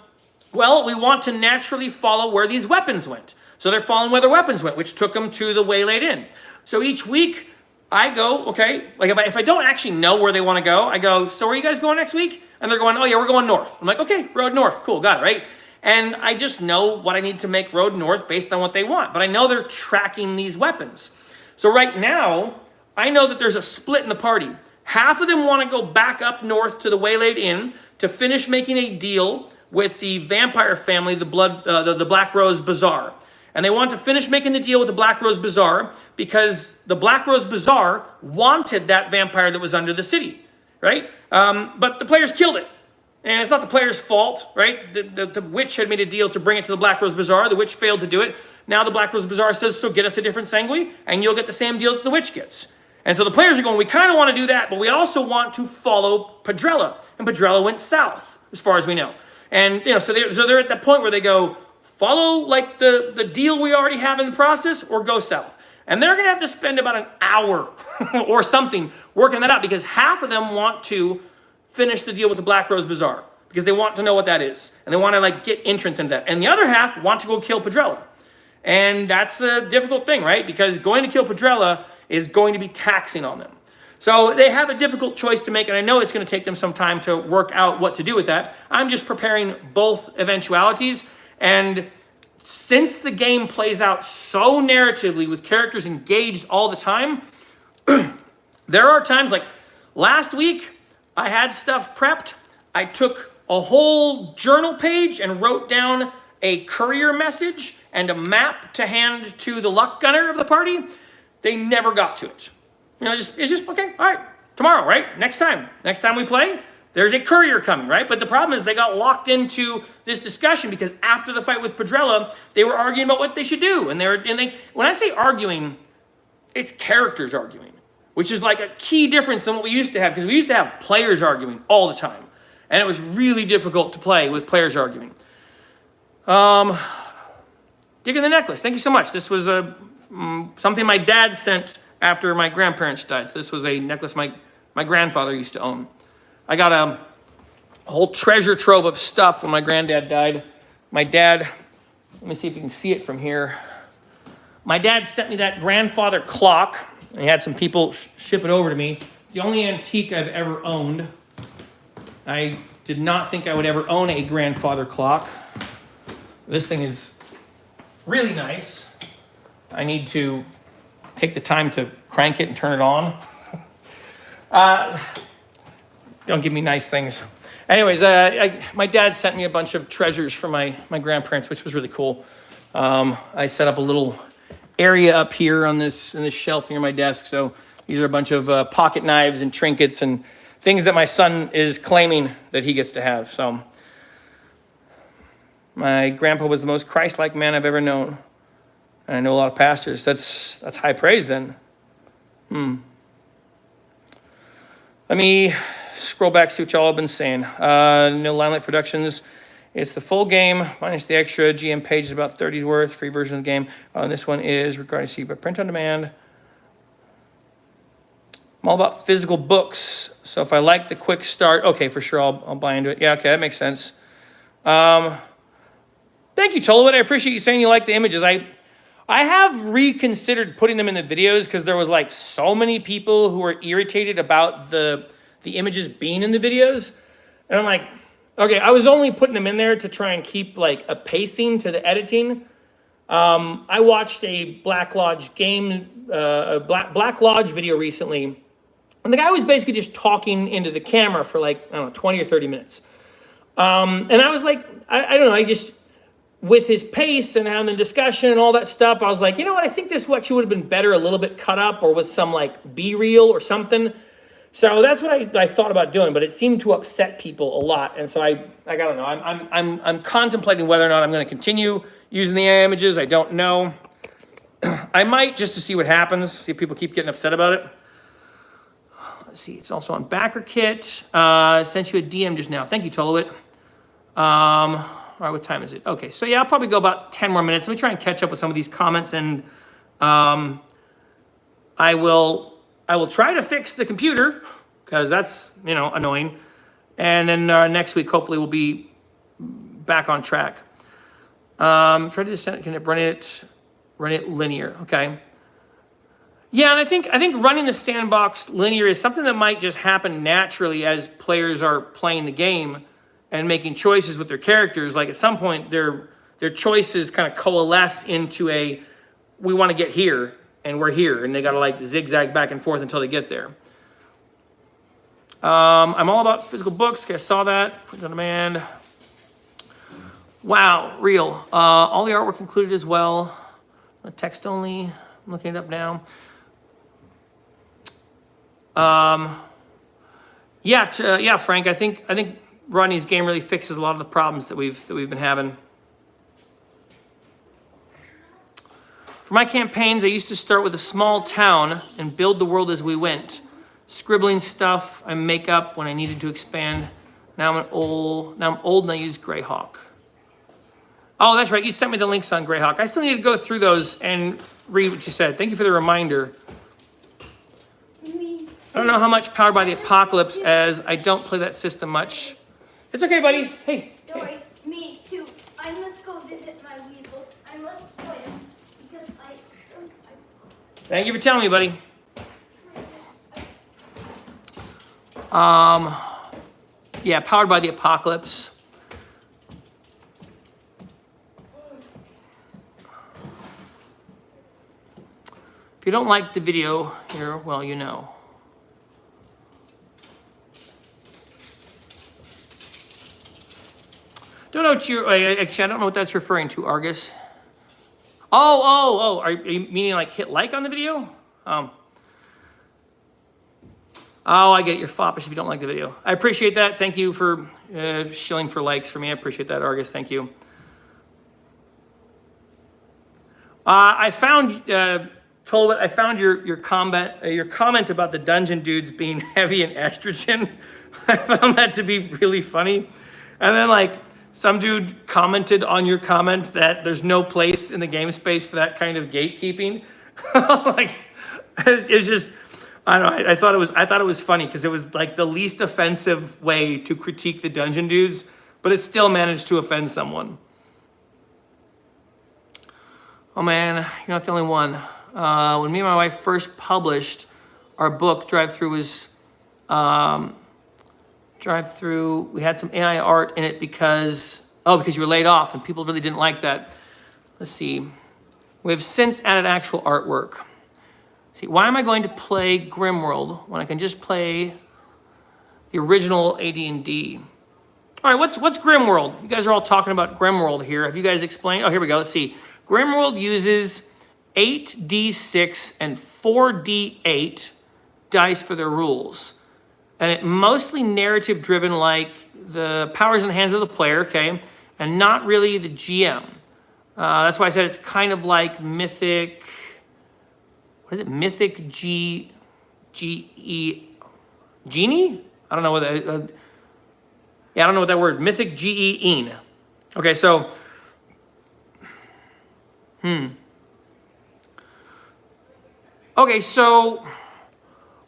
well, we want to naturally follow where these weapons went. So they're following where their weapons went, which took them to the Waylaid Inn. So each week I go, okay, like if I don't actually know where they want to go, I go, so where are you guys going next week? And they're going, oh yeah, we're going north. I'm like, okay, road north, cool, got it, right? And I just know what I need to make road north based on what they want. But I know they're tracking these weapons. So right now, I know that there's a split in the party. Half of them want to go back up north to the Waylaid Inn to finish making a deal with the vampire family, the Black Rose Bazaar. And they want to finish making the deal with the Black Rose Bazaar because the Black Rose Bazaar wanted that vampire that was under the city, right? But the players killed it. And it's not the player's fault, right? The witch had made a deal to bring it to the Black Rose Bazaar. The witch failed to do it. Now the Black Rose Bazaar says, so get us a different sanguine, and you'll get the same deal that the witch gets. And so the players are going, we kind of want to do that, but we also want to follow Padrella. And Padrella went south, as far as we know. And, you know, so they're at that point where they go, follow, like, the deal we already have in the process, or go south. And they're going to have to spend about an hour or something working that out, because half of them want to finish the deal with the Black Rose Bazaar, because they want to know what that is. And they want to, like, get entrance into that. And the other half want to go kill Padrella. And that's a difficult thing, right? Because going to kill Padrella is going to be taxing on them. So they have a difficult choice to make, and I know it's going to take them some time to work out what to do with that. I'm just preparing both eventualities, and since the game plays out so narratively with characters engaged all the time, there are times, like last week, I had stuff prepped. I took a whole journal page and wrote down a courier message and a map to hand to the luck gunner of the party, they never got to it. You know, it's just okay, all right, tomorrow, right? Next time we play, there's a courier coming, right? But the problem is they got locked into this discussion because after the fight with Pedrella, they were arguing about what they should do. And when I say arguing, it's characters arguing, which is like a key difference than what we used to have, because we used to have players arguing all the time. And it was really difficult to play with players arguing. Digging the necklace. Thank you so much. This was something my dad sent after my grandparents died. So this was a necklace my grandfather used to own. I got a whole treasure trove of stuff when my granddad died. My dad, let me see if you can see it from here. My dad sent me that grandfather clock. And he had some people ship it over to me. It's the only antique I've ever owned. I did not think I would ever own a grandfather clock. This thing is really nice. I need to take the time to crank it and turn it on. Don't give me nice things. Anyways, my dad sent me a bunch of treasures from my grandparents, which was really cool. I set up a little area up here on this shelf near my desk. So these are a bunch of pocket knives and trinkets and things that my son is claiming that he gets to have. So my grandpa was the most Christ-like man I've ever known. And I know a lot of pastors. That's high praise then. Let me scroll back, see what y'all have been saying. No Limelight Productions. It's the full game, minus the extra GM pages, about 30's worth, free version of the game. This one is regarding to but print on demand. I'm all about physical books. So if I like the quick start, okay, for sure, I'll buy into it. Yeah, okay, that makes sense. Thank you, Tolowit. I appreciate you saying you like the images. I have reconsidered putting them in the videos because there was like so many people who were irritated about the images being in the videos. And I'm like, okay, I was only putting them in there to try and keep like a pacing to the editing. I watched a Black Lodge video recently, and the guy was basically just talking into the camera for like, I don't know, 20 or 30 minutes. And I was like, I don't know, I just, with his pace and having the discussion and all that stuff, I was like, you know what, I think this actually would have been better a little bit cut up or with some like B-reel or something. So that's what I thought about doing, but it seemed to upset people a lot. And so I don't know, I'm contemplating whether or not I'm going to continue using the images. I don't know. I might, just to see what happens, see if people keep getting upset about it. Let's see, it's also on Backer Kit. Sent you a DM just now. Thank you, Tolowit. All right, what time is it? Okay, so yeah, I'll probably go about 10 more minutes. Let me try and catch up with some of these comments, and I will try to fix the computer, because that's, annoying. And then next week, hopefully, we'll be back on track. Try to just can it run it linear, okay? Yeah, and I think running the sandbox linear is something that might just happen naturally as players are playing the game and making choices with their characters. Like at some point, their choices kind of coalesce into a, we want to get here, and we're here, and they got to like zigzag back and forth until they get there. I'm all about physical books. Okay, I saw that. Print on demand. Wow, real. All the artwork included as well. Text only. I'm looking it up now. Yeah, Frank. I think Rodney's game really fixes a lot of the problems that we've been having. For my campaigns, I used to start with a small town and build the world as we went, scribbling stuff I make up when I needed to expand. Now I'm old and I use Greyhawk. Oh, that's right. You sent me the links on Greyhawk. I still need to go through those and read what you said. Thank you for the reminder. I don't know how much Powered by the Apocalypse, as I don't play that system much. It's okay, buddy. Hey. Don't worry, me too. I must go visit my weasels. I must play them because I Thank you for telling me, buddy. Yeah, Powered by the Apocalypse. If you don't like the video here, well, you know. Don't know what you're, actually, I don't know what that's referring to, Argus. Oh, are you meaning like hit like on the video? Oh, I get it. You're foppish if you don't like the video. I appreciate that. Thank you for shilling for likes for me. I appreciate that, Argus. Thank you. I found your comment about the dungeon dudes being heavy in estrogen. I found that to be really funny. And then like some dude commented on your comment that there's no place in the game space for that kind of gatekeeping. Like it's just, I don't know. I thought it was funny because it was like the least offensive way to critique the dungeon dudes, but it still managed to offend someone. Oh man, you're not the only one. When me and my wife first published our book, Drive-Thru was, we had some AI art in it because you were laid off and people really didn't like that. Let's see. We have since added actual artwork. See, why am I going to play Grimworld when I can just play the original AD&D? All right, what's Grimworld? You guys are all talking about Grimworld here. Have you guys explained? Oh, here we go. Let's see. Grimworld uses 8d6 and 4d8 dice for their rules. And it mostly narrative driven, like the powers in the hands of the player, okay? And not really the GM. That's why I said it's kind of like Mythic, what is it? Mythic Genie? I don't know what that, I don't know what that word, Mythic G-E-Een. Okay, so, Okay, so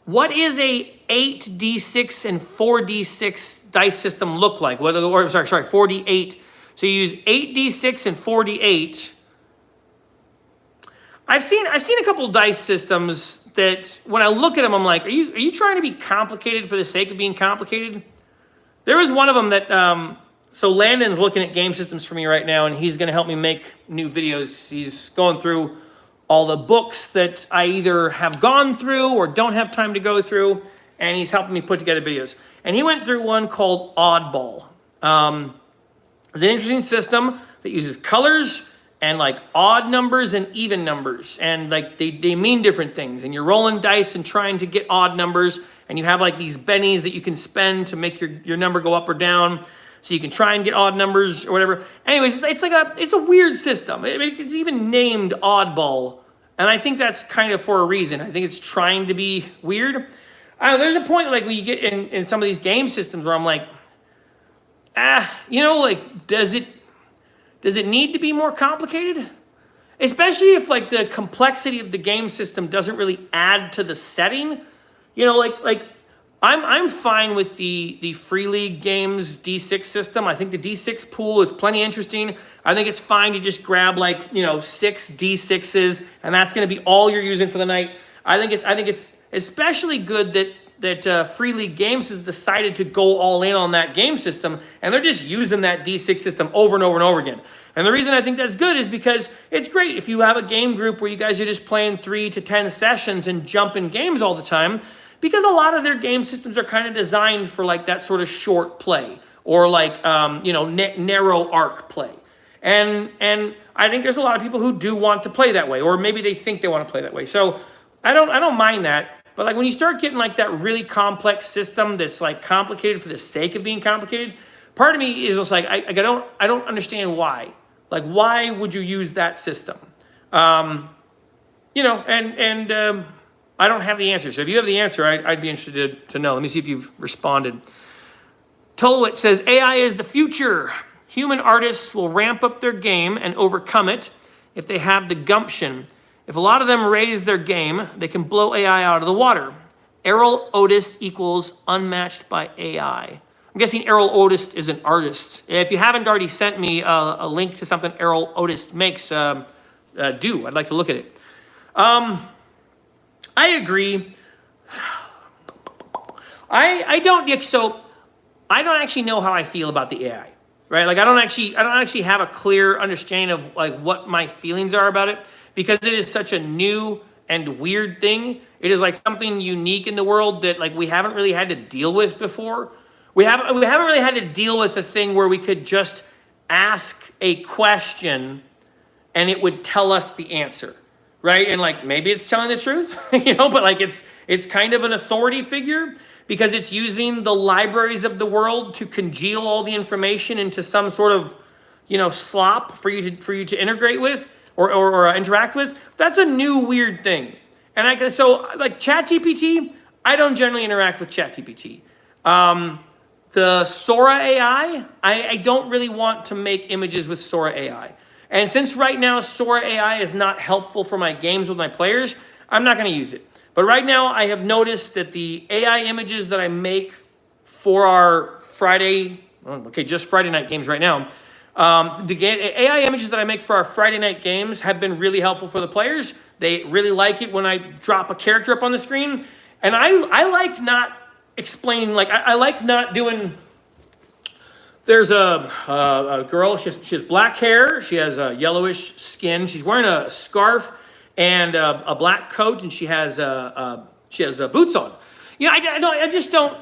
what is a 8d6 and 4d6 dice system look like? 4d8. So you use 8d6 and 4d8. I've seen a couple dice systems that when I look at them, I'm like, are you trying to be complicated for the sake of being complicated? There was one of them that, so Landon's looking at game systems for me right now, and he's going to help me make new videos. He's going through all the books that I either have gone through or don't have time to go through, and he's helping me put together videos. And he went through one called Oddball. It's an interesting system that uses colors and like odd numbers and even numbers, and like they mean different things. And you're rolling dice and trying to get odd numbers, and you have like these bennies that you can spend to make your number go up or down. So you can try and get odd numbers or whatever. Anyways, it's a weird system. It's even named Oddball. And I think that's kind of for a reason. I think it's trying to be weird. I don't know, there's a point like when you get in some of these game systems where I'm like, like, does it need to be more complicated? Especially if like the complexity of the game system doesn't really add to the setting. Like I'm fine with the Free League Games D6 system. I think the D6 pool is plenty interesting. I think it's fine to just grab 6 D6s, and that's going to be all you're using for the night. I think it's especially good that Free League Games has decided to go all in on that game system, and they're just using that D6 system over and over and over again. And the reason I think that's good is because it's great if you have a game group where you guys are just playing 3 to 10 sessions and jumping games all the time. Because a lot of their game systems are kind of designed for like that sort of short play or like narrow arc play, and I think there's a lot of people who do want to play that way, or maybe they think they want to play that way. So I don't mind that, but like when you start getting like that really complex system that's like complicated for the sake of being complicated, part of me is just like I don't understand why. Like why would you use that system? I don't have the answer. So if you have the answer, I'd be interested to know. Let me see if you've responded. Tolowit says, AI is the future. Human artists will ramp up their game and overcome it if they have the gumption. If a lot of them raise their game, they can blow AI out of the water. Errol Otis equals unmatched by AI. I'm guessing Errol Otis is an artist. If you haven't already sent me a link to something Errol Otis makes, do. I'd like to look at it. I agree. I don't actually know how I feel about the AI, right? Like I don't actually have a clear understanding of like what my feelings are about it, because it is such a new and weird thing. It is like something unique in the world that like we haven't really had to deal with before. We haven't really had to deal with a thing where we could just ask a question and it would tell us the answer, right? And like maybe it's telling the truth, but like it's kind of an authority figure because it's using the libraries of the world to congeal all the information into some sort of slop for you to integrate with or interact with. That's a new weird thing. And so like ChatGPT, I don't generally interact with ChatGPT. The Sora AI, I don't really want to make images with Sora AI. And since right now Sora AI is not helpful for my games with my players, I'm not going to use it. But right now I have noticed that the AI images that I make for our just Friday night games right now, the AI images that I make for our Friday night games have been really helpful for the players. They really like it when I drop a character up on the screen. And I like not explaining, like I like not doing. There's a girl, she has black hair, she has a yellowish skin, she's wearing a scarf and a black coat, and she has boots on. I just don't,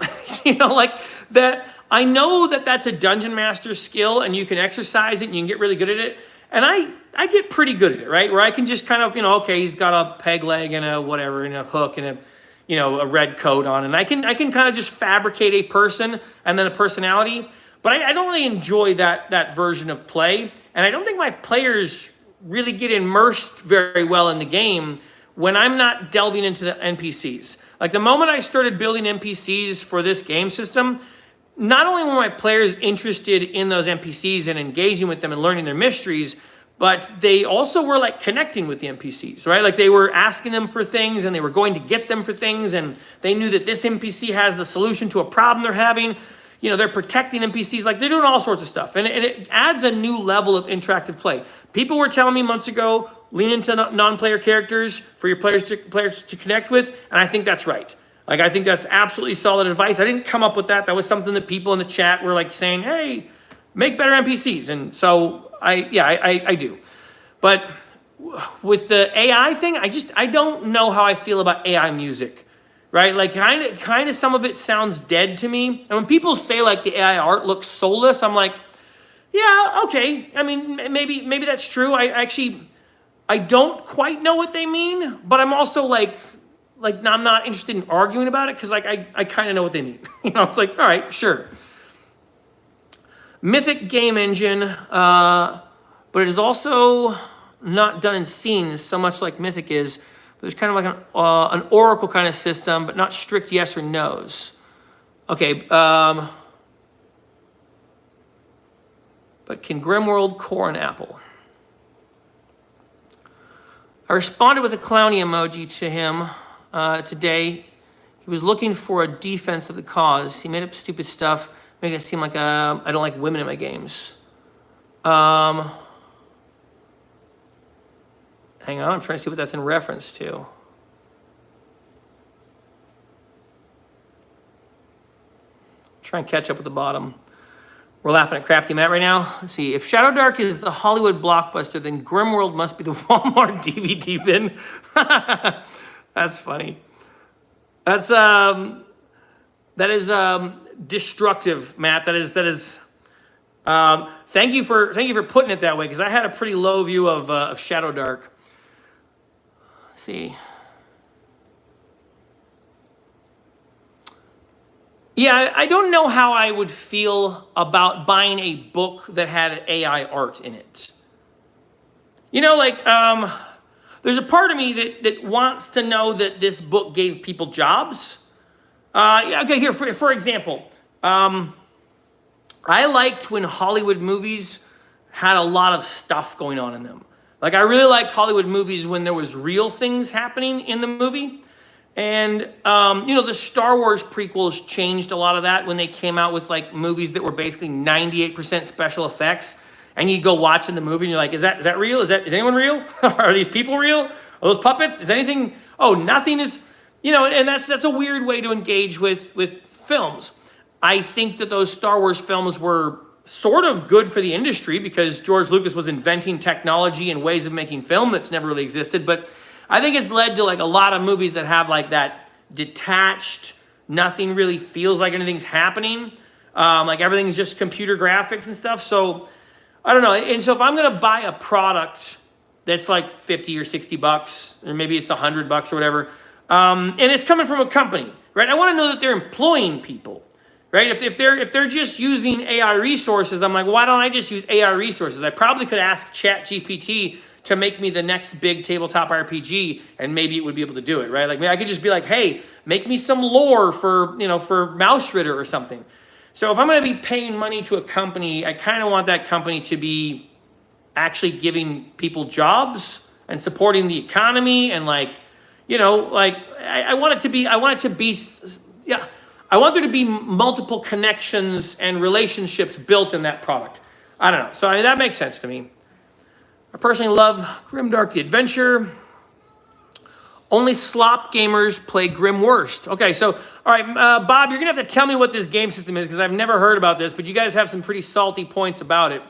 like that. I know that that's a dungeon master skill and you can exercise it and you can get really good at it. And I get pretty good at it, right? Where I can just kind of, okay, he's got a peg leg and a whatever, and a hook and a red coat on. And I can kind of just fabricate a person and then a personality. But I don't really enjoy that version of play. And I don't think my players really get immersed very well in the game when I'm not delving into the NPCs. Like the moment I started building NPCs for this game system, not only were my players interested in those NPCs and engaging with them and learning their mysteries, but they also were like connecting with the NPCs, right? Like they were asking them for things and they were going to get them for things, and they knew that this NPC has the solution to a problem they're having. They're protecting NPCs, like they're doing all sorts of stuff. And it adds a new level of interactive play. People were telling me months ago, lean into non-player characters for your players to connect with, and I think that's right. Like, I think that's absolutely solid advice. I didn't come up with that. That was something that people in the chat were like saying, hey, make better NPCs. And so I do. But with the AI thing, I don't know how I feel about AI music. Right? Like kind of some of it sounds dead to me. And when people say like the AI art looks soulless, I'm like, yeah, okay. I mean, maybe that's true. I don't quite know what they mean, but I'm also like I'm not interested in arguing about it because like I kind of know what they mean. It's like, all right, sure. Mythic game engine, but it is also not done in scenes so much like Mythic is. There's kind of like an oracle kind of system, but not strict yes or no's. Okay, but can Grimworld core an apple? I responded with a clowny emoji to him today. He was looking for a defense of the cause. He made up stupid stuff, making it seem like I don't like women in my games. Hang on, I'm trying to see what that's in reference to. Try and catch up with the bottom. We're laughing at Crafty Matt right now. Let's see. If Shadow Dark is the Hollywood blockbuster, then Grimworld must be the Walmart DVD bin. That's funny. That is destructive, Matt. That is. Thank you for putting it that way, because I had a pretty low view of Shadow Dark. Let's see. Yeah, I don't know how I would feel about buying a book that had AI art in it. There's a part of me that wants to know that this book gave people jobs. Okay, here, for example, I liked when Hollywood movies had a lot of stuff going on in them. Like, I really liked Hollywood movies when there was real things happening in the movie. And, the Star Wars prequels changed a lot of that when they came out with, like, movies that were basically 98% special effects. And you go watching the movie and you're like, is that real? Is anyone real? Are these people real? Are those puppets? Is anything? Oh, nothing is, and that's a weird way to engage with films. I think that those Star Wars films were sort of good for the industry because George Lucas was inventing technology and ways of making film that's never really existed. But I think it's led to like a lot of movies that have like that detached, nothing really feels like anything's happening. Like everything's just computer graphics and stuff. So I don't know. And so if I'm going to buy a product that's like 50 or 60 bucks, or maybe it's $100 or whatever, and it's coming from a company, right? I want to know that they're employing people, right? If they're just using AI resources, I'm like, why don't I just use AI resources? I probably could ask ChatGPT to make me the next big tabletop RPG, and maybe it would be able to do it, right? Like maybe I could just be like, hey, make me some lore for, for Mouse Ritter or something. So if I'm going to be paying money to a company, I kind of want that company to be actually giving people jobs and supporting the economy, and I want it to be, I want there to be multiple connections and relationships built in that product. I don't know. So that makes sense to me. I personally love Grimdark the Adventure. Only slop gamers play Grim Worst. Okay, so, all right, Bob, you're going to have to tell me what this game system is because I've never heard about this, but you guys have some pretty salty points about it.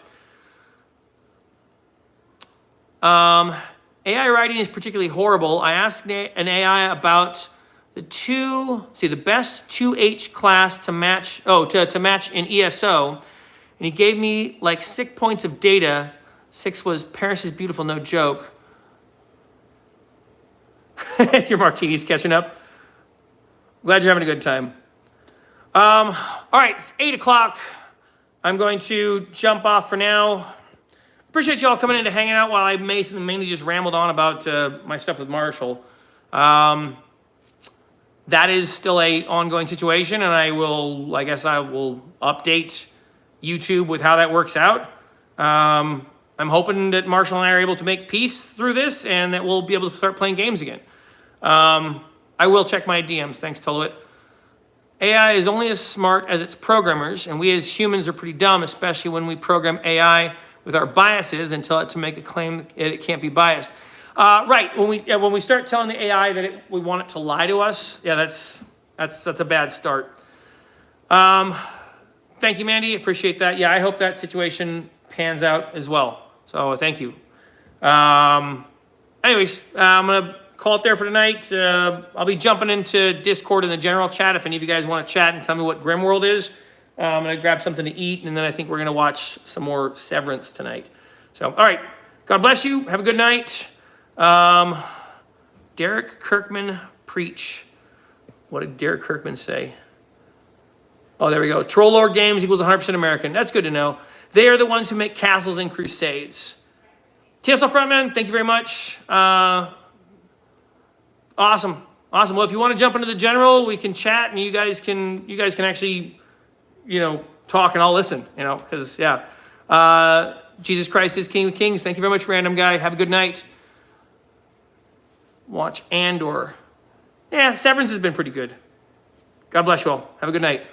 AI writing is particularly horrible. I asked an AI about the best 2H class to match, to match in ESO, and he gave me like 6 points of data. 6 was Paris is beautiful, no joke. Your martini's catching up. Glad you're having a good time. All right, it's 8 o'clock. I'm going to jump off for now. Appreciate you all coming in to hanging out while I mainly just rambled on about my stuff with Marshall. That is still a ongoing situation, and I will update YouTube with how that works out. I'm hoping that Marshall and I are able to make peace through this, and that we'll be able to start playing games again. I will check my DMs. Thanks, Toluit. AI is only as smart as its programmers, and we as humans are pretty dumb, especially when we program AI with our biases and tell it to make a claim it can't be biased. Right, when we start telling the AI that we want it to lie to us, yeah, that's a bad start. Thank you, Mandy. Appreciate that. Yeah, I hope that situation pans out as well. So thank you. Anyways, I'm gonna call it there for tonight. I'll be jumping into Discord in the general chat if any of you guys want to chat and tell me what Grimworld is. I'm gonna grab something to eat, and then I think we're gonna watch some more Severance tonight. So, all right. God bless you. Have a good night. Derek Kirkman preach. What did Derek Kirkman say? Oh, there we go. Troll Lord Games equals 100% American. That's good to know. They are the ones who make castles and crusades. TSL Frontman, thank you very much. Awesome. Well, if you want to jump into the general, we can chat, and you guys can actually, talk, and I'll listen, because, yeah. Jesus Christ is King of Kings. Thank you very much, random guy. Have a good night. Watch Andor. Yeah, Severance has been pretty good. God bless you all. Have a good night.